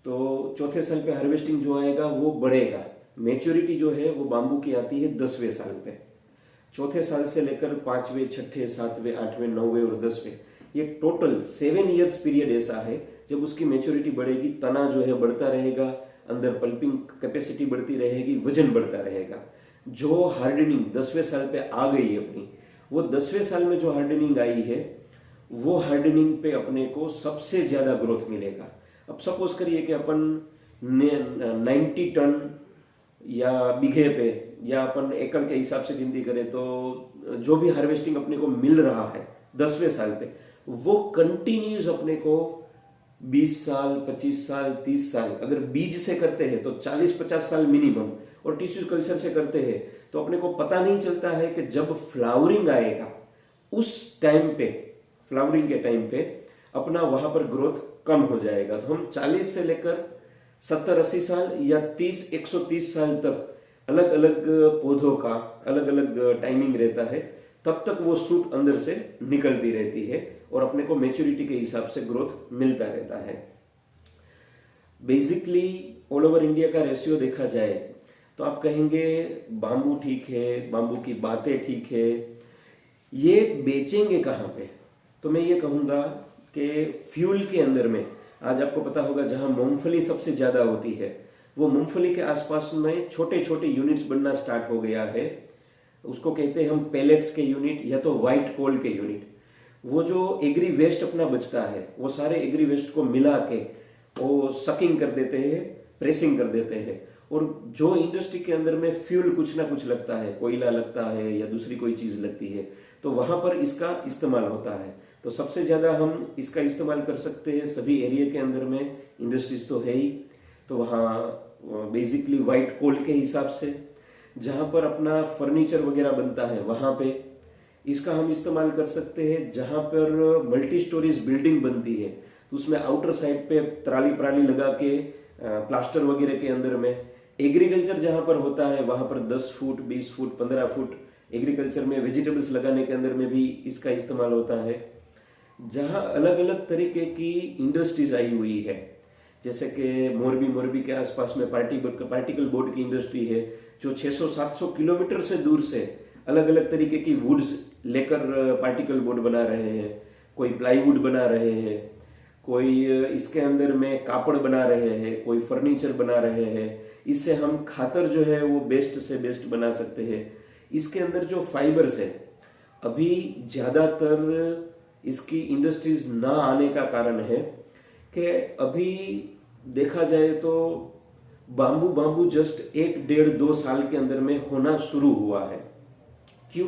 तो चौथे साल पे हार्वेस्टिंग जो आएगा वो बढ़ेगा। मैच्योरिटी जो है वो बांबू की आती है 10वें साल पे। चौथे साल से लेकर 5वें 6ठे 7वें 8वें 9वें और 10वें ये टोटल 7 इयर्स पीरियड ऐसा है जब उसकी मैच्योरिटी बढ़ेगी, तना जो है बढ़ता रहेगा, अंदर पल्पिंग कैपेसिटी बढ़ती रहेगी, वजन बढ़ता रहेगा। जो हार्डनिंग 10वें साल पे आ गई है अपनी, वो 10वें साल में जो हार्डनिंग आई है वो हार्डनिंग पे अपने को सबसे ज्यादा ग्रोथ मिलेगा। अब सपोज करिए कि अपन 90 टन या बीघे पे या अपन एकड़ के हिसाब से गिनती करें तो जो भी हार्वेस्टिंग अपने को मिल रहा है 10वें साल पे वो कंटिन्यूस अपने को 20 साल 25 साल 30 साल अगर बीज से करते हैं तो 40-50 साल मिनिमम, और टिश्यू कल्चर से करते हैं तो अपने को पता नहीं चलता है कि जब फ्लावरिंग आएगा उस टाइम पे, फ्लावरिंग के टाइम पे अपना वहां पर ग्रोथ कम हो जाएगा। तो हम 40 से लेकर 70-80 साल या 30-130 साल तक अलग अलग पौधों का अलग अलग टाइमिंग रहता है, तब तक वो सूट अंदर से निकलती रहती है और अपने को मैच्योरिटी के हिसाब से ग्रोथ मिलता रहता है। बेसिकली ऑल ओवर इंडिया का रेशियो देखा जाए तो आप कहेंगे बांबू ठीक है, बांबू की बातें ठीक है, ये बेचेंगे कहां पे? तो मैं ये कहूंगा कि फ्यूल के अंदर में आज आपको पता होगा जहां मूंगफली सबसे ज्यादा होती है वो मूंगफली के आसपास में छोटे छोटे यूनिट्स बनना स्टार्ट हो गया है। उसको कहते हैं हम पेलेट्स के यूनिट या तो व्हाइट कोल के यूनिट। वो जो एग्री वेस्ट अपना बचता है वो सारे एग्री वेस्ट को मिला के वो सकिंग कर देते हैं, प्रेसिंग कर देते हैं, और जो इंडस्ट्री के अंदर में फ्यूल कुछ ना कुछ लगता है, कोयला लगता है या दूसरी कोई चीज लगती है, तो वहां पर इसका इस्तेमाल होता है। तो सबसे ज्यादा हम इसका इस्तेमाल कर सकते हैं सभी एरिया के अंदर में, इंडस्ट्रीज तो है ही, तो वहाँ बेसिकली व्हाइट कोल के हिसाब से जहां पर अपना फर्नीचर वगैरह बनता है वहां पे इसका हम इस्तेमाल कर सकते हैं। जहां पर मल्टी स्टोरीज बिल्डिंग बनती है तो उसमें आउटर साइड पे त्राली प्राली लगा के प्लास्टर वगैरह के अंदर में, एग्रीकल्चर जहां पर होता है वहां पर 10 फुट 20 फुट 15 फुट एग्रीकल्चर में वेजिटेबल्स लगाने के अंदर में भी इसका इस्तेमाल होता है। जहां अलग अलग तरीके की इंडस्ट्रीज आई हुई है, जैसे कि मोरबी के आसपास में पार्टिकल बोर्ड की इंडस्ट्री है जो 600-700 किलोमीटर से दूर से अलग अलग तरीके की वुड्स लेकर पार्टिकल बोर्ड बना रहे हैं। कोई प्लाईवुड बना रहे हैं, कोई इसके अंदर में कापड़ बना रहे हैं, कोई फर्नीचर बना रहे हैं। इससे हम खातर जो है वो बेस्ट से बेस्ट बना सकते हैं। इसके अंदर जो फाइबर्स है, अभी ज्यादातर इसकी इंडस्ट्रीज ना आने का कारण है कि अभी देखा जाए तो बांबू जस्ट 1-1.5-2 साल के अंदर में होना शुरू हुआ है। क्यों?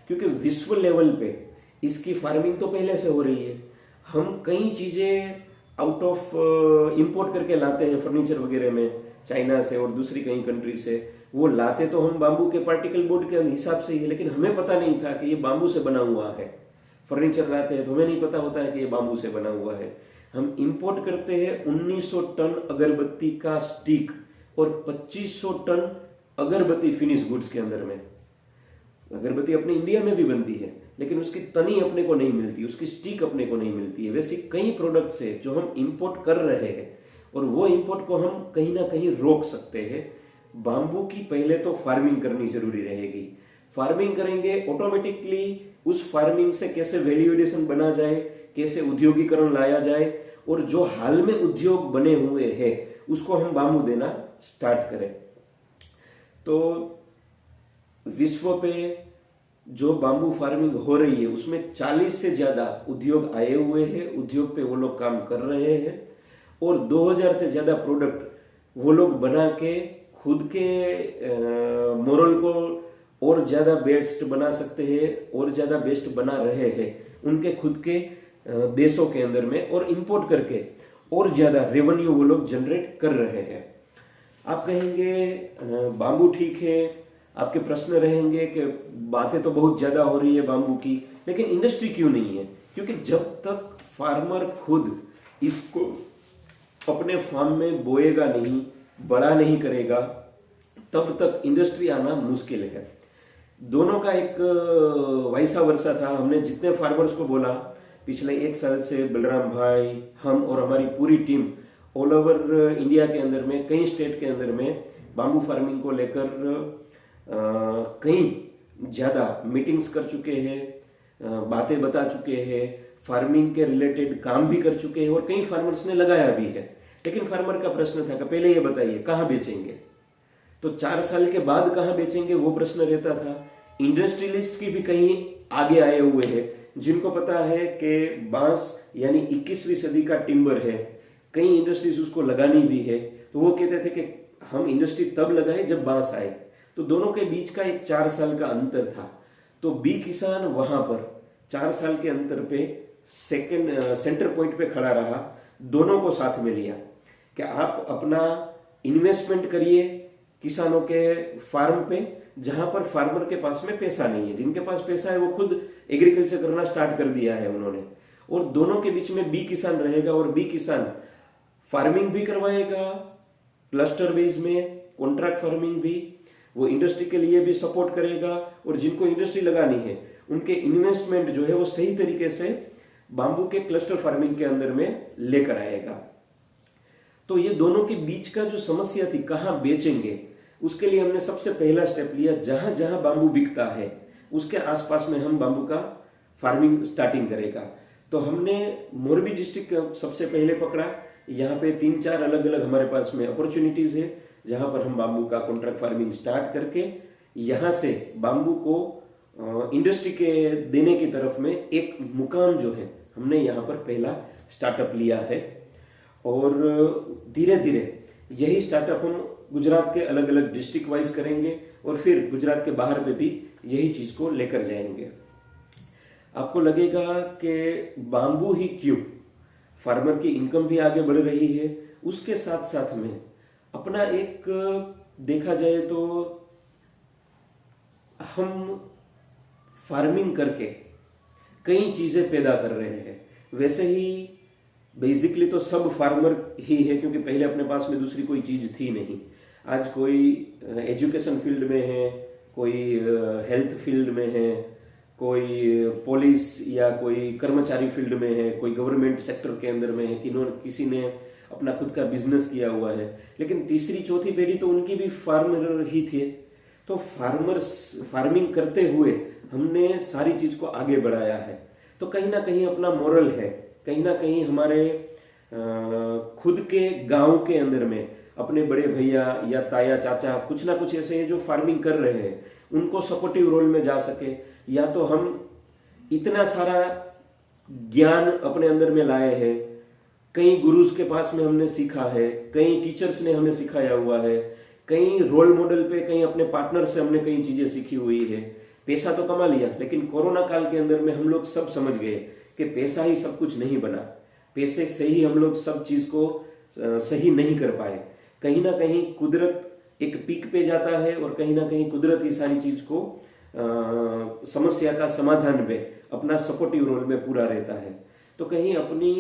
क्योंकि विश्व लेवल पे इसकी फार्मिंग तो पहले से हो रही है। हम कई चीजें आउट ऑफ इंपोर्ट करके लाते हैं फर्नीचर वगैरह में, चाइना से और दूसरी कई कंट्री से। वो लाते तो हम बाम्बू के पार्टिकल बोर्ड के हिसाब से ही है, लेकिन हमें पता नहीं था कि ये बाम्बू से बना हुआ है। फर्नीचर लाते हैं तो हमें नहीं पता होता है कि ये बाम्बू से बना हुआ है। हम इंपोर्ट करते हैं 1900 टन अगरबत्ती का स्टिक और 2500 टन अगरबत्ती फिनिश गुड्स के अंदर में। अगरबत्ती अपने इंडिया में भी बनती है, लेकिन उसकी तनी अपने को नहीं मिलती, उसकी स्टिक अपने को नहीं मिलती है। वैसे कई प्रोडक्ट्स है जो हम इंपोर्ट कर रहे हैं, और वो इंपोर्ट को हम कहीं ना कहीं रोक सकते हैं। बाम्बू की पहले तो फार्मिंग करनी जरूरी रहेगी। फार्मिंग करेंगे, ऑटोमेटिकली उस फार्मिंग से कैसे वैल्यू एडिशन बना जाए, कैसे उद्योगीकरण लाया जाए, और जो हाल में उद्योग बने हुए हैं उसको हम बाम्बू देना स्टार्ट करें। तो विश्व पे जो बाम्बू फार्मिंग हो रही है उसमें 40 से ज्यादा उद्योग आए हुए हैं, उद्योग पे वो लोग काम कर रहे हैं, और 2000 से ज्यादा प्रोडक्ट वो लोग बना के खुद के मोरल को और ज्यादा बेस्ट बना सकते हैं, और ज्यादा बेस्ट बना रहे हैं उनके खुद के देशों के अंदर में, और इंपोर्ट करके और ज्यादा रेवेन्यू वो लोग जनरेट कर रहे हैं। आप कहेंगे बाम्बू ठीक है, आपके प्रश्न रहेंगे कि बातें तो बहुत ज्यादा हो रही है बाम्बू की, लेकिन इंडस्ट्री क्यों नहीं है? क्योंकि जब तक फार्मर खुद इसको अपने फार्म में बोएगा नहीं, बड़ा नहीं करेगा, तब तक इंडस्ट्री आना मुश्किल है। दोनों का एक वैसा वर्षा था। हमने जितने फार्मर्स को बोला पिछले 1 साल से, बलराम भाई, हम और हमारी पूरी टीम ऑल ओवर इंडिया के अंदर में, कई स्टेट के अंदर में बाम्बू फार्मिंग को लेकर कई ज्यादा मीटिंग्स कर चुके हैं, बातें बता चुके हैं, फार्मिंग के रिलेटेड काम भी कर चुके हैं, और कई फार्मर्स ने लगाया भी है। लेकिन फार्मर का प्रश्न था कि पहले ये बताइए कहाँ बेचेंगे, तो 4 साल के बाद कहाँ बेचेंगे वो प्रश्न रहता था। इंडस्ट्रियलिस्ट की भी कहीं आगे आए हुए हैं जिनको पता है कि बांस यानी 21वीं सदी का टिम्बर है, कई इंडस्ट्रीज उसको लगानी भी है, तो वो कहते थे कि हम इंडस्ट्री तब लगाए जब बांस आए। तो दोनों के बीच का एक 4 साल का अंतर था। तो बी किसान वहां पर 4 साल के अंतर पे सेंटर पॉइंट पे खड़ा रहा, दोनों को साथ में लिया कि आप अपना इन्वेस्टमेंट करिए किसानों के फार्म पे, जहां पर फार्मर के पास में पैसा नहीं है। जिनके पास पैसा है वो खुद एग्रीकल्चर करना स्टार्ट कर दिया है उन्होंने, और दोनों के बीच में बी किसान रहेगा, और बी किसान फार्मिंग भी करवाएगा क्लस्टर बेस में, कॉन्ट्रैक्ट फार्मिंग भी, वो इंडस्ट्री के लिए भी सपोर्ट करेगा, और जिनको इंडस्ट्री लगानी है उनके इन्वेस्टमेंट जो है वो सही तरीके से बाम्बू के क्लस्टर फार्मिंग के अंदर में लेकर आएगा। तो ये दोनों के बीच का जो समस्या थी कहाँ बेचेंगे, उसके लिए हमने सबसे पहला स्टेप लिया, जहां जहां बाम्बू बिकता है उसके आसपास में हम बाम्बू का फार्मिंग स्टार्टिंग करेगा। तो हमने मोरबी डिस्ट्रिक्ट सबसे पहले पकड़ा। यहाँ पे 3-4 अलग अलग हमारे पास में अपॉर्चुनिटीज है जहां पर हम बाम्बू का कॉन्ट्रैक्ट फार्मिंग स्टार्ट करके यहाँ से बाम्बू को इंडस्ट्री के देने की तरफ में एक मुकाम जो है हमने यहाँ पर पहला स्टार्टअप लिया है, और धीरे धीरे यही स्टार्टअप हम गुजरात के अलग अलग डिस्ट्रिक्ट वाइज करेंगे, और फिर गुजरात के बाहर पे भी यही चीज को लेकर जाएंगे। आपको लगेगा कि बाम्बू ही क्यों, फार्मर की इनकम भी आगे बढ़ रही है, उसके साथ साथ में अपना एक देखा जाए तो हम फार्मिंग करके कई चीजें पैदा कर रहे हैं। वैसे ही बेसिकली तो सब फार्मर ही है, क्योंकि पहले अपने पास में दूसरी कोई चीज थी नहीं। आज कोई एजुकेशन फील्ड में है, कोई हेल्थ फील्ड में है, कोई पुलिस या कोई कर्मचारी फील्ड में है, कोई गवर्नमेंट सेक्टर के अंदर में है, किसी ने अपना खुद का बिजनेस किया हुआ है। लेकिन तीसरी चौथी पीढ़ी तो उनकी भी फार्मर ही थे। तो फार्मिंग करते हुए हमने सारी चीज को आगे बढ़ाया है। तो कहीं ना कहीं अपना मोरल है, कहीं ना कहीं हमारे खुद के गांव के अंदर में अपने बड़े भैया या ताया चाचा कुछ ना कुछ ऐसे हैं जो फार्मिंग कर रहे हैं, उनको सपोर्टिव रोल में जा सके। या तो हम इतना सारा ज्ञान अपने अंदर में लाए हैं, कई गुरुज के पास में हमने सीखा है, कई टीचर्स ने हमें सिखाया हुआ है, कई रोल मॉडल पे, कई अपने पार्टनर से हमने कई चीजें सीखी हुई है। पैसा तो कमा लिया, लेकिन कोरोना काल के अंदर में हम लोग सब समझ गए कि पैसा ही सब कुछ नहीं बना। पैसे से ही हम लोग सब चीज को सही नहीं कर पाए। कहीं ना कहीं कुदरत एक पीक पे जाता है और कहीं ना कहीं कुदरत ही सारी चीज को समस्या का समाधान पे अपना सपोर्टिव रोल में पूरा रहता है। तो कहीं अपनी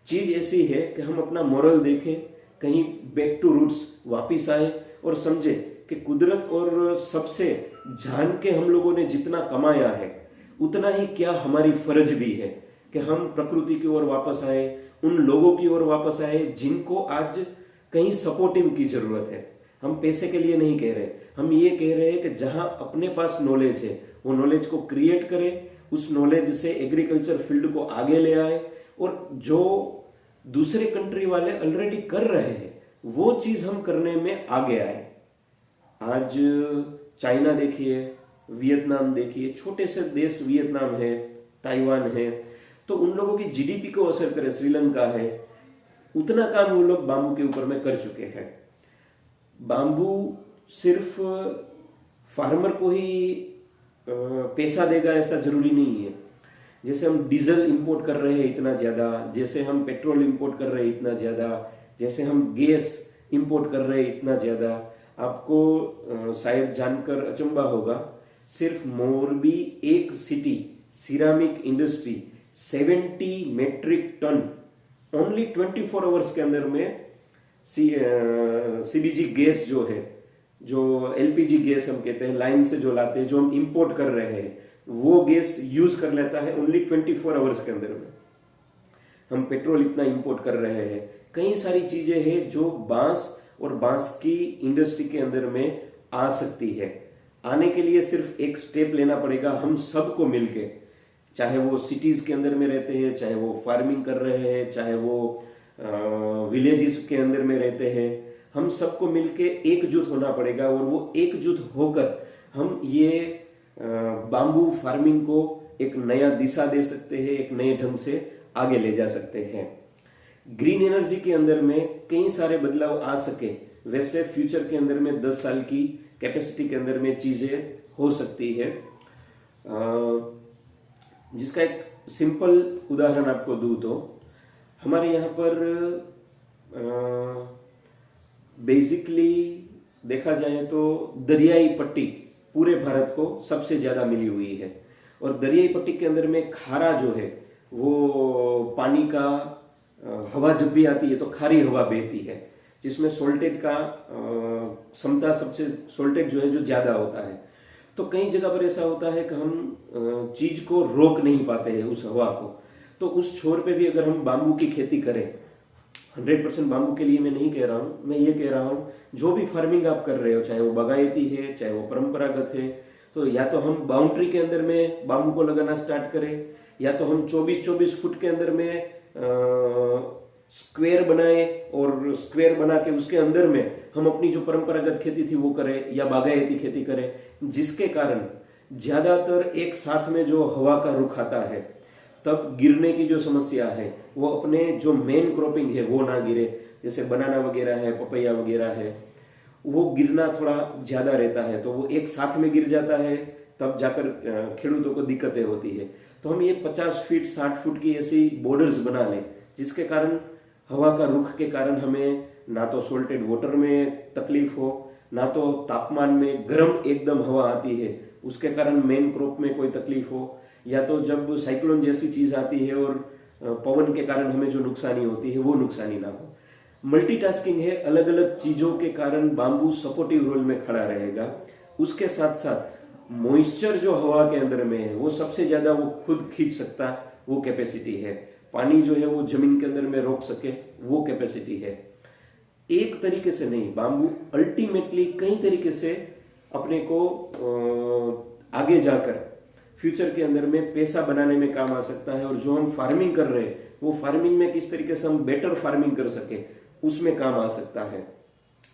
चीज ऐसी है कि हम अपना मोरल देखें, कहीं बैक टू रूट्स वापिस आए और समझे कि कुदरत और सबसे जान के हम लोगों ने जितना कमाया है उतना ही क्या हमारी फर्ज भी है कि हम प्रकृति की ओर वापस आए, उन लोगों की ओर वापस आए जिनको आज कहीं सपोर्टिव की जरूरत है। हम पैसे के लिए नहीं कह रहे, हम ये कह रहे हैं कि जहां अपने पास नॉलेज है वो नॉलेज को क्रिएट करें, उस नॉलेज से एग्रीकल्चर फील्ड को आगे ले आए और जो दूसरे कंट्री वाले ऑलरेडी कर रहे हैं वो चीज हम करने में आगे आए। आज चाइना देखिए, वियतनाम देखिए, छोटे से देश वियतनाम है, ताइवान है, तो उन लोगों की जीडीपी को असर करे, श्रीलंका है, उतना काम वो लोग बांबू के ऊपर में कर चुके हैं। बांबू सिर्फ फार्मर को ही पैसा देगा ऐसा जरूरी नहीं है। जैसे हम डीजल इंपोर्ट कर रहे हैं इतना ज्यादा, जैसे हम पेट्रोल इंपोर्ट कर रहे हैं इतना ज्यादा, जैसे हम गैस इंपोर्ट कर रहे हैं इतना ज्यादा, आपको शायद जानकर अचंभा होगा, सिर्फ मोरबी एक city ceramic industry 70 metric ton only 24 hours के अंदर में सीबीजी गैस जो है, जो एलपीजी गैस हम कहते हैं, लाइन से जो लाते हैं, जो हम इंपोर्ट कर रहे हैं, वो गैस यूज कर लेता है ओनली 24 आवर्स के अंदर में। हम पेट्रोल इतना इंपोर्ट कर रहे हैं, कई सारी चीजें हैं जो बांस और बांस की इंडस्ट्री के अंदर में आ सकती है। आने के लिए सिर्फ एक स्टेप लेना पड़ेगा हम सबको मिलके, चाहे वो सिटीज के अंदर में रहते हैं, चाहे वो फार्मिंग कर रहे हैं, चाहे वो विलेजेस के अंदर में रहते हैं, हम सबको मिलके एकजुट होना पड़ेगा और वो एकजुट होकर हम ये बांबू फार्मिंग को एक नया दिशा दे सकते हैं, एक नए ढंग से आगे ले जा सकते हैं। ग्रीन एनर्जी के अंदर में कई सारे बदलाव आ सके, वैसे फ्यूचर के अंदर में 10 साल की कैपेसिटी के अंदर में चीजें हो सकती है। जिसका एक सिंपल उदाहरण आपको दूं तो हमारे यहाँ पर बेसिकली देखा जाए तो दरियाई पट्टी पूरे भारत को सबसे ज्यादा मिली हुई है और दरियाई पट्टी के अंदर में खारा जो है वो पानी का हवा जब भी आती है तो खारी हवा बहती है, जिसमें सोल्टेड का क्षमता सबसे सोल्टेड जो है जो ज्यादा होता है। तो कई जगह पर ऐसा होता है कि हम चीज को रोक नहीं पाते हैं उस हवा को। तो उस छोर पे भी अगर हम बांबू की खेती करें, 100% बांबू के लिए मैं नहीं कह रहा हूं, मैं ये कह रहा हूं जो भी फार्मिंग आप कर रहे हो, चाहे वो बागायती है चाहे वो परंपरागत है, तो या तो हम बाउंड्री के अंदर में बांबू को लगाना स्टार्ट करें, या तो हम 24-24 फुट के अंदर में स्क्वायर बनाए और स्क्वायर बना के उसके अंदर में हम अपनी जो परंपरागत खेती थी वो करें या बागायती खेती करें, जिसके कारण ज्यादातर एक साथ में जो हवा का रुख आता है तब गिरने की जो समस्या है वो अपने जो मेन क्रॉपिंग है वो ना गिरे। जैसे बनाना वगैरह है, पपैया वगैरह है, वो गिरना थोड़ा ज्यादा रहता है तो वो एक साथ में गिर जाता है, तब जाकर खेडूतों को दिक्कतें होती है। तो हम ये 50 फीट 60 फुट की ऐसी बॉर्डर्स बना लें, जिसके कारण हवा का रुख के कारण हमें ना तो सोल्टेड वाटर में तकलीफ हो, ना तो तापमान में गर्म एकदम हवा आती है उसके कारण मेन क्रॉप में कोई तकलीफ हो, या तो जब साइक्लोन जैसी चीज आती है और पवन के कारण हमें जो नुकसानी होती है वो नुकसानी ना हो। मल्टीटास्किंग है, अलग अलग चीजों के कारण बांबू सपोर्टिव रोल में खड़ा रहेगा। उसके साथ साथ मॉइस्चर जो हवा के अंदर में है वो सबसे ज्यादा वो खुद खींच सकता वो कैपेसिटी है, पानी जो है वो जमीन के अंदर में रोक सके वो कैपेसिटी है। एक तरीके से नहीं, बांबू अल्टीमेटली कई तरीके से अपने को आगे जाकर फ्यूचर के अंदर में पैसा बनाने में काम आ सकता है, और जो हम फार्मिंग कर रहे हैं वो फार्मिंग में किस तरीके से हम बेटर फार्मिंग कर सके उसमें काम आ सकता है।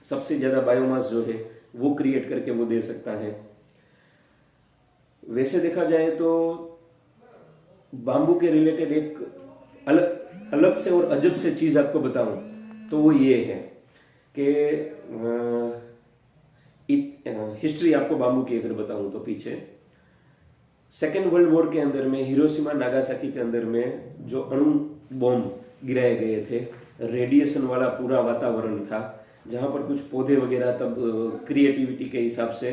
सबसे ज्यादा बायोमास जो है वो क्रिएट करके वो दे सकता है। वैसे देखा जाए तो बांबू के रिलेटेड एक अलग से और अजब से चीज आपको बताऊं तो वो ये है कि हिस्ट्री आपको बांबू की अगर बताऊं तो पीछे सेकेंड वर्ल्ड वॉर के अंदर में हिरोशिमा नागासाकी के अंदर में जो अणु बॉम्ब गिराए गए थे, रेडिएशन वाला पूरा वातावरण था, जहां पर कुछ पौधे वगैरह तब क्रिएटिविटी के हिसाब से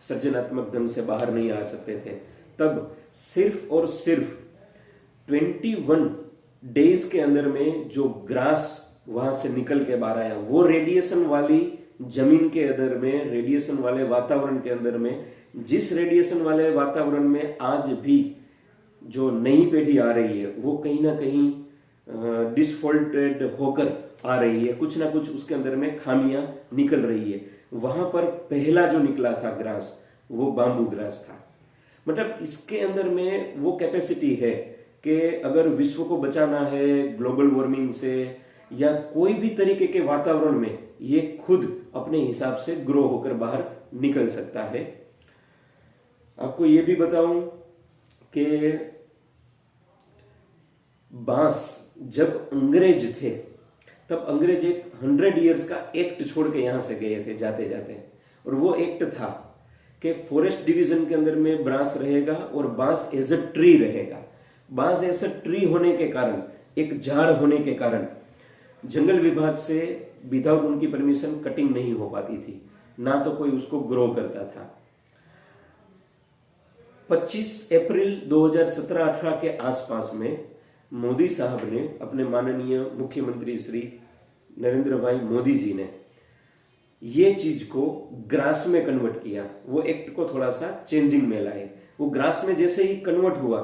सृजनात्मक ढंग से बाहर नहीं आ सकते थे। तब सिर्फ और सिर्फ 21 डेज के अंदर में जो ग्रास वहां से निकल के बाहर आया, वो रेडिएशन वाली जमीन के अंदर में, रेडिएशन वाले वातावरण के अंदर में, जिस रेडिएशन वाले वातावरण में आज भी जो नई पीढ़ी आ रही है वो कहीं ना कहीं डिसफॉल्टेड होकर आ रही है, कुछ ना कुछ उसके अंदर में खामियां निकल रही है। वहां पर पहला जो निकला था ग्रास वो बाम्बू ग्रास था। मतलब इसके अंदर में वो कैपेसिटी है कि अगर विश्व को बचाना है ग्लोबल वार्मिंग से या कोई भी तरीके के वातावरण में, ये खुद अपने हिसाब से ग्रो होकर बाहर निकल सकता है। आपको ये भी बताऊं कि बांस जब अंग्रेज थे तब अंग्रेज एक 100 इयर्स का एक्ट छोड़ के यहां से गए थे जाते जाते, और वो एक्ट था कि फॉरेस्ट डिवीजन के अंदर में बांस रहेगा और बांस एज अ ट्री रहेगा। बांस एज अ ट्री होने के कारण, एक झाड़ होने के कारण जंगल विभाग से विदाउट उनकी परमिशन कटिंग नहीं हो पाती थी, ना तो कोई उसको ग्रो करता था। 25 अप्रैल 2017-18 के आसपास में मोदी साहब ने, अपने माननीय मुख्यमंत्री श्री नरेंद्र भाई मोदी जी ने ये चीज को ग्रास में कन्वर्ट किया। वो एक्ट को थोड़ा सा चेंजिंग में लाए। वो ग्रास में जैसे ही कन्वर्ट हुआ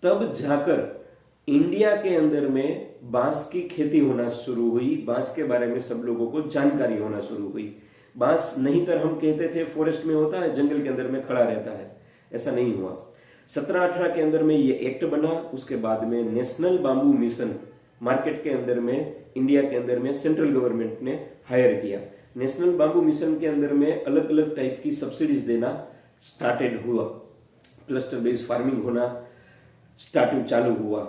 तब जाकर इंडिया के अंदर में बांस की खेती होना शुरू हुई, बांस के बारे में सब लोगों को जानकारी होना शुरू हुई। बांस नहीं तर हम कहते थे फॉरेस्ट में होता है, जंगल के अंदर में खड़ा रहता है, ऐसा नहीं हुआ। 17-18 के अंदर में ये एक्ट बना। उसके बाद में नेशनल बाम्बू मिशन मार्केट के अंदर में, इंडिया के अंदर में सेंट्रल गवर्नमेंट ने हायर किया। नेशनल बाम्बू मिशन के अंदर में अलग अलग टाइप की सब्सिडीज देना स्टार्टेड हुआ, क्लस्टर बेस्ड फार्मिंग होना स्टार्टिंग चालू हुआ।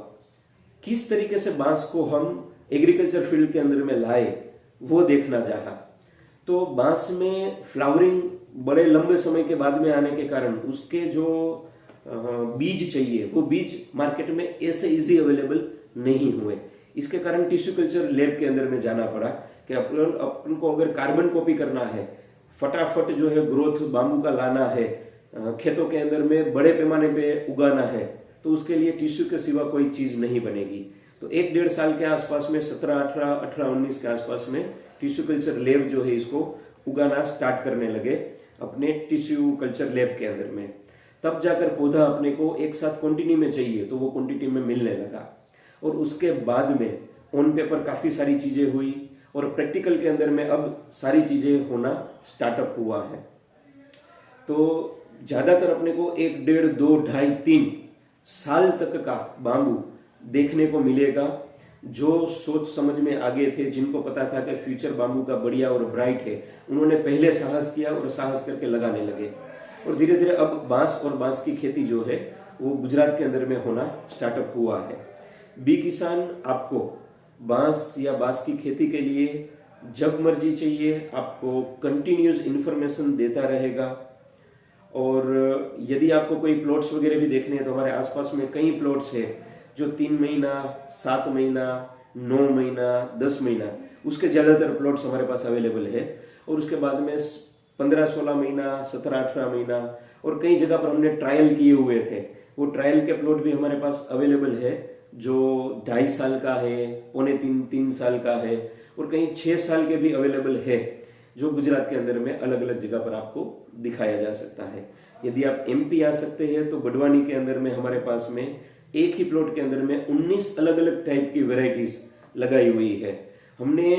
किस तरीके से बांस को हम एग्रीकल्चर फील्ड के अंदर में लाए वो देखना चाहा। तो बांस में फ्लावरिंग बड़े लंबे समय के बाद में आने के कारण उसके जो बीज चाहिए वो बीज मार्केट में ऐसे इजी अवेलेबल नहीं हुए। इसके कारण टिश्यू कल्चर लैब के अंदर में जाना पड़ा कि अपन को अगर कार्बन कॉपी करना है, फटाफट जो है ग्रोथ बाम्बू का लाना है, खेतों के अंदर में बड़े पैमाने पे उगाना है, तो उसके लिए टिश्यू के सिवा कोई चीज नहीं बनेगी। तो 1-1.5 साल के आसपास में 17-18, 18-19 के आसपास में टिश्यू कल्चर लैब जो है इसको उगाना स्टार्ट करने लगे अपने टिश्यू कल्चर लैब के अंदर में। तब जाकर पौधा अपने को एक साथ क्वांटिटी में चाहिए तो वो क्वांटिटी में मिलने लगा। और उसके बाद में ऑन पेपर काफी सारी चीजें हुई और प्रैक्टिकल के अंदर में अब सारी चीजें होना स्टार्टअप हुआ है। तो ज्यादातर अपने को 1-1.5, 2, 2.5, 3 साल तक का बाम्बू देखने को मिलेगा। जो सोच समझ में आगे थे, जिनको पता था कि फ्यूचर बाम्बू का बढ़िया और ब्राइट है, उन्होंने पहले साहस किया और साहस करके लगाने लगे। और धीरे धीरे अब बांस और बांस की खेती जो है वो गुजरात के अंदर में होना स्टार्टअप हुआ है। बी किसान आपको बांस या बांस की खेती के लिए जब मर्जी चाहिए आपको कंटिन्यूस इंफॉर्मेशन देता रहेगा। और यदि आपको कोई प्लॉट्स वगैरह भी देखने हैं तो हमारे आसपास में कई प्लॉट्स है जो 3 महीना, 7 महीना, 9 महीना, 10 महीना, उसके ज्यादातर प्लॉट्स हमारे पास अवेलेबल है। और उसके बाद में 15-16 महीना, 17-18 महीना, और कई जगह पर हमने ट्रायल किए हुए थे। वो ट्रायल के प्लॉट भी हमारे पास अवेलेबल है जो 2.5 साल का है, 2.25-3 साल का है, और कहीं 6 साल के भी अवेलेबल है जो गुजरात के अंदर में अलग अलग जगह पर आपको दिखाया जा सकता है। यदि आप एमपी आ सकते हैं तो बडवानी के अंदर में हमारे पास में एक ही प्लॉट के अंदर में 19 अलग अलग टाइप की वेराइटीज लगाई हुई है। हमने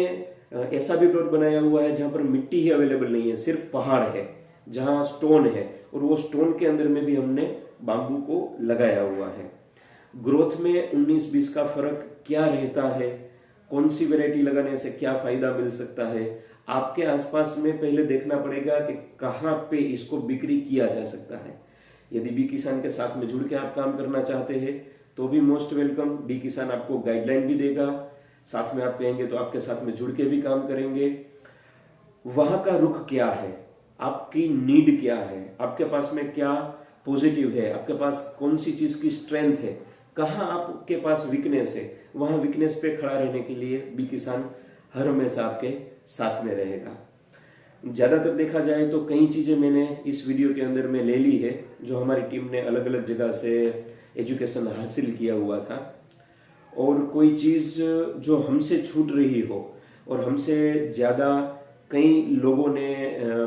ऐसा भी प्लॉट बनाया हुआ है जहां पर मिट्टी ही अवेलेबल नहीं है, सिर्फ पहाड़ है, जहां स्टोन है, और वो स्टोन के अंदर में भी हमने बाम्बू को लगाया हुआ है। ग्रोथ में 19-20 का फर्क क्या रहता है, कौन सी वेराइटी लगाने से क्या फायदा मिल सकता है, आपके आसपास में पहले देखना पड़ेगा कि कहाँ पे इसको बिक्री किया जा सकता है। यदि बी किसान के साथ में जुड़ के आप काम करना चाहते हैं तो भी मोस्ट वेलकम। बी किसान आपको गाइडलाइन भी देगा, साथ में आप कहेंगे तो आपके साथ में जुड़ के भी काम करेंगे। वहां का रुख क्या है, आपकी नीड क्या है, आपके पास में क्या पॉजिटिव है, आपके पास कौन सी चीज की स्ट्रेंथ है, कहाँ आपके पास वीकनेस है, वहां वीकनेस पे खड़ा रहने के लिए बी किसान हर हमेशा आपके साथ में रहेगा। ज्यादातर देखा जाए तो कई चीजें मैंने इस वीडियो के अंदर में ले ली है, जो हमारी टीम ने अलग अलग जगह से एजुकेशन हासिल किया हुआ था, और कोई चीज जो हमसे छूट रही हो और हमसे ज्यादा कई लोगों ने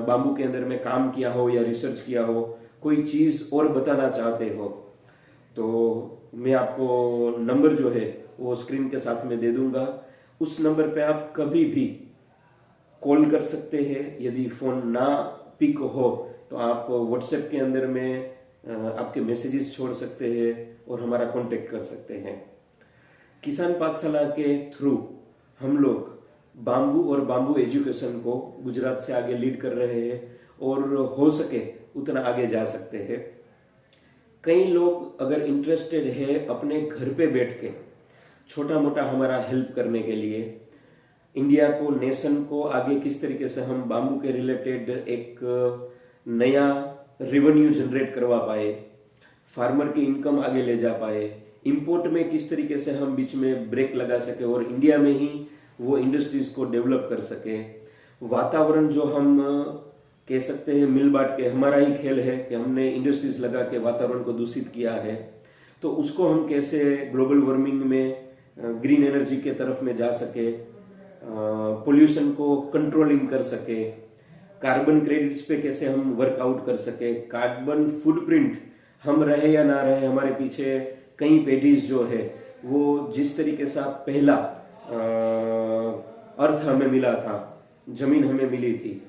बाम्बू के अंदर में काम किया हो या रिसर्च किया हो, कोई चीज और बताना चाहते हो, तो मैं आपको नंबर जो है वो स्क्रीन के साथ में दे दूंगा। उस नंबर पे आप कभी भी कॉल कर सकते हैं। यदि फोन ना पिक हो तो आप व्हाट्सएप के अंदर में आपके मैसेजेस छोड़ सकते हैं और हमारा कांटेक्ट कर सकते हैं। किसान पाठशाला के थ्रू हम लोग बाम्बू और बाम्बू एजुकेशन को गुजरात से आगे लीड कर रहे हैं, और हो सके उतना आगे जा सकते हैं। कई लोग अगर इंटरेस्टेड है अपने घर पे बैठ के छोटा मोटा हमारा हेल्प करने के लिए, इंडिया को, नेशन को आगे किस तरीके से हम बाम्बू के रिलेटेड एक नया रेवेन्यू जनरेट करवा पाए, फार्मर की इनकम आगे ले जा पाए, इंपोर्ट में किस तरीके से हम बीच में ब्रेक लगा सके और इंडिया में ही वो इंडस्ट्रीज को डेवलप कर सके, वातावरण जो हम कह सकते हैं मिल बांट के, हमारा ही खेल है कि हमने इंडस्ट्रीज लगा के वातावरण को दूषित किया है, तो उसको हम कैसे ग्लोबल वार्मिंग में ग्रीन एनर्जी के तरफ में जा सके, पोल्यूशन को कंट्रोलिंग कर सके, कार्बन क्रेडिट्स पे कैसे हम वर्कआउट कर सके, कार्बन फुटप्रिंट हम रहे या ना रहे, हमारे पीछे कई पेडीज जो है वो जिस तरीके से पहला अर्थ हमें मिला था, जमीन हमें मिली थी,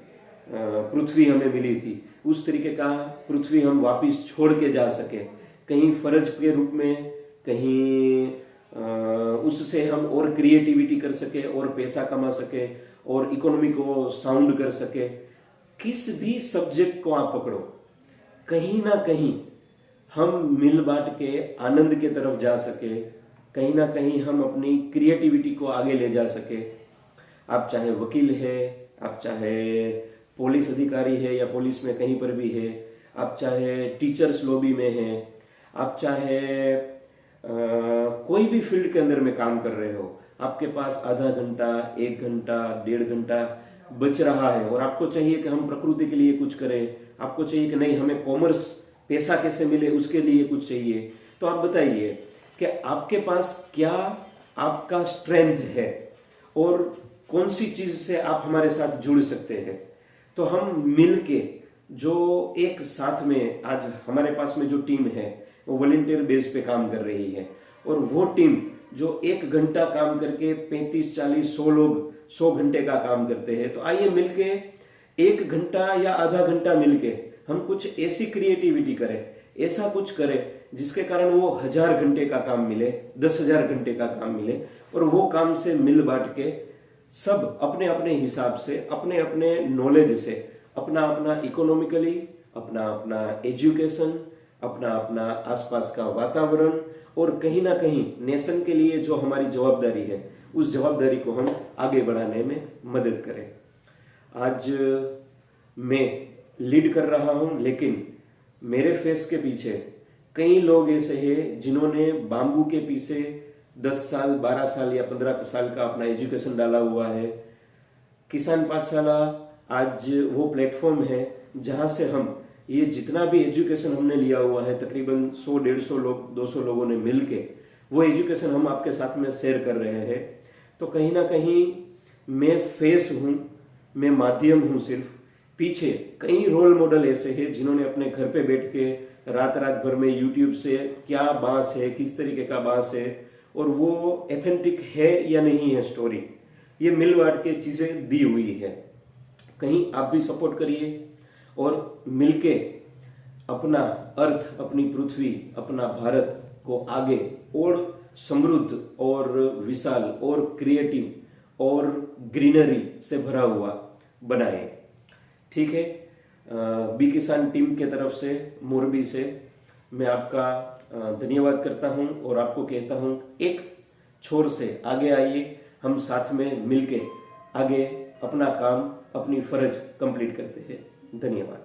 पृथ्वी हमें मिली थी, उस तरीके का पृथ्वी हम वापिस छोड़ के जा सके, कहीं फर्ज के रूप में, कहीं उससे हम और क्रिएटिविटी कर सके और पैसा कमा सके और इकोनॉमी को साउंड कर सके। किस भी सब्जेक्ट को आप पकड़ो, कहीं ना कहीं हम मिल बांट के आनंद के तरफ जा सके, कहीं ना कहीं हम अपनी क्रिएटिविटी को आगे ले जा सके। आप चाहे वकील है, आप चाहे पुलिस अधिकारी है या पुलिस में कहीं पर भी है, आप चाहे टीचर्स लॉबी में है, आप चाहे कोई भी फील्ड के अंदर में काम कर रहे हो, आपके पास आधा घंटा, 1 घंटा, 1.5 घंटा बच रहा है और आपको चाहिए कि हम प्रकृति के लिए कुछ करें, आपको चाहिए कि नहीं हमें कॉमर्स पैसा कैसे मिले उसके लिए कुछ चाहिए, तो आप बताइए कि आपके पास क्या आपका स्ट्रेंथ है और कौन सी चीज से आप हमारे साथ जुड़ सकते हैं। तो हम मिलके जो एक साथ में आज हमारे पास में जो टीम है वो वॉलंटियर बेस पे काम कर रही है, और वो टीम जो 1 घंटा काम करके 35, 40, 100 लोग 100 घंटे का काम करते हैं, तो आइए मिलके 1 घंटा या आधा घंटा मिलके हम कुछ ऐसी क्रिएटिविटी करें, ऐसा कुछ करें जिसके कारण वो 1000 घंटे का काम मिले, 10,000 घंटे का काम मिले, और वो काम से मिल बांट के सब अपने अपने हिसाब से, अपने अपने नॉलेज से, अपना अपना इकोनॉमिकली, अपना अपना एजुकेशन, अपना अपना आसपास का वातावरण, और कहीं ना कहीं नेशन के लिए जो हमारी जवाबदारी है उस जवाबदारी को हम आगे बढ़ाने में मदद करें। आज मैं लीड कर रहा हूं, लेकिन मेरे फेस के पीछे कई लोग ऐसे हैं जिन्होंने बाम्बू के पीछे 10 साल, 12 साल या 15 साल का अपना एजुकेशन डाला हुआ है। किसान पाठशाला आज वो प्लेटफॉर्म है जहां से हम ये जितना भी एजुकेशन हमने लिया हुआ है, तकरीबन 100, 150 लोग, 200 लोगों ने मिलके वो एजुकेशन हम आपके साथ में शेयर कर रहे हैं। तो कहीं ना कहीं मैं फेस हूं, मैं माध्यम हूं सिर्फ, पीछे कई रोल मॉडल ऐसे हैं जिन्होंने अपने घर पे बैठ के रात रात भर में यूट्यूब से क्या बांस है, किस तरीके का बांस है और वो एथेंटिक है या नहीं है स्टोरी, ये मिल बांट के चीजें दी हुई है। कहीं आप भी सपोर्ट करिए और मिलके अपना अर्थ, अपनी पृथ्वी, अपना भारत को आगे और समृद्ध और विशाल और क्रिएटिव और ग्रीनरी से भरा हुआ बनाए। ठीक है, बी किसान टीम के तरफ से, मोरबी से मैं आपका धन्यवाद करता हूं और आपको कहता हूं एक छोर से आगे आइए, हम साथ में मिलके आगे अपना काम, अपनी फर्ज कंप्लीट करते हैं। धन्यवाद।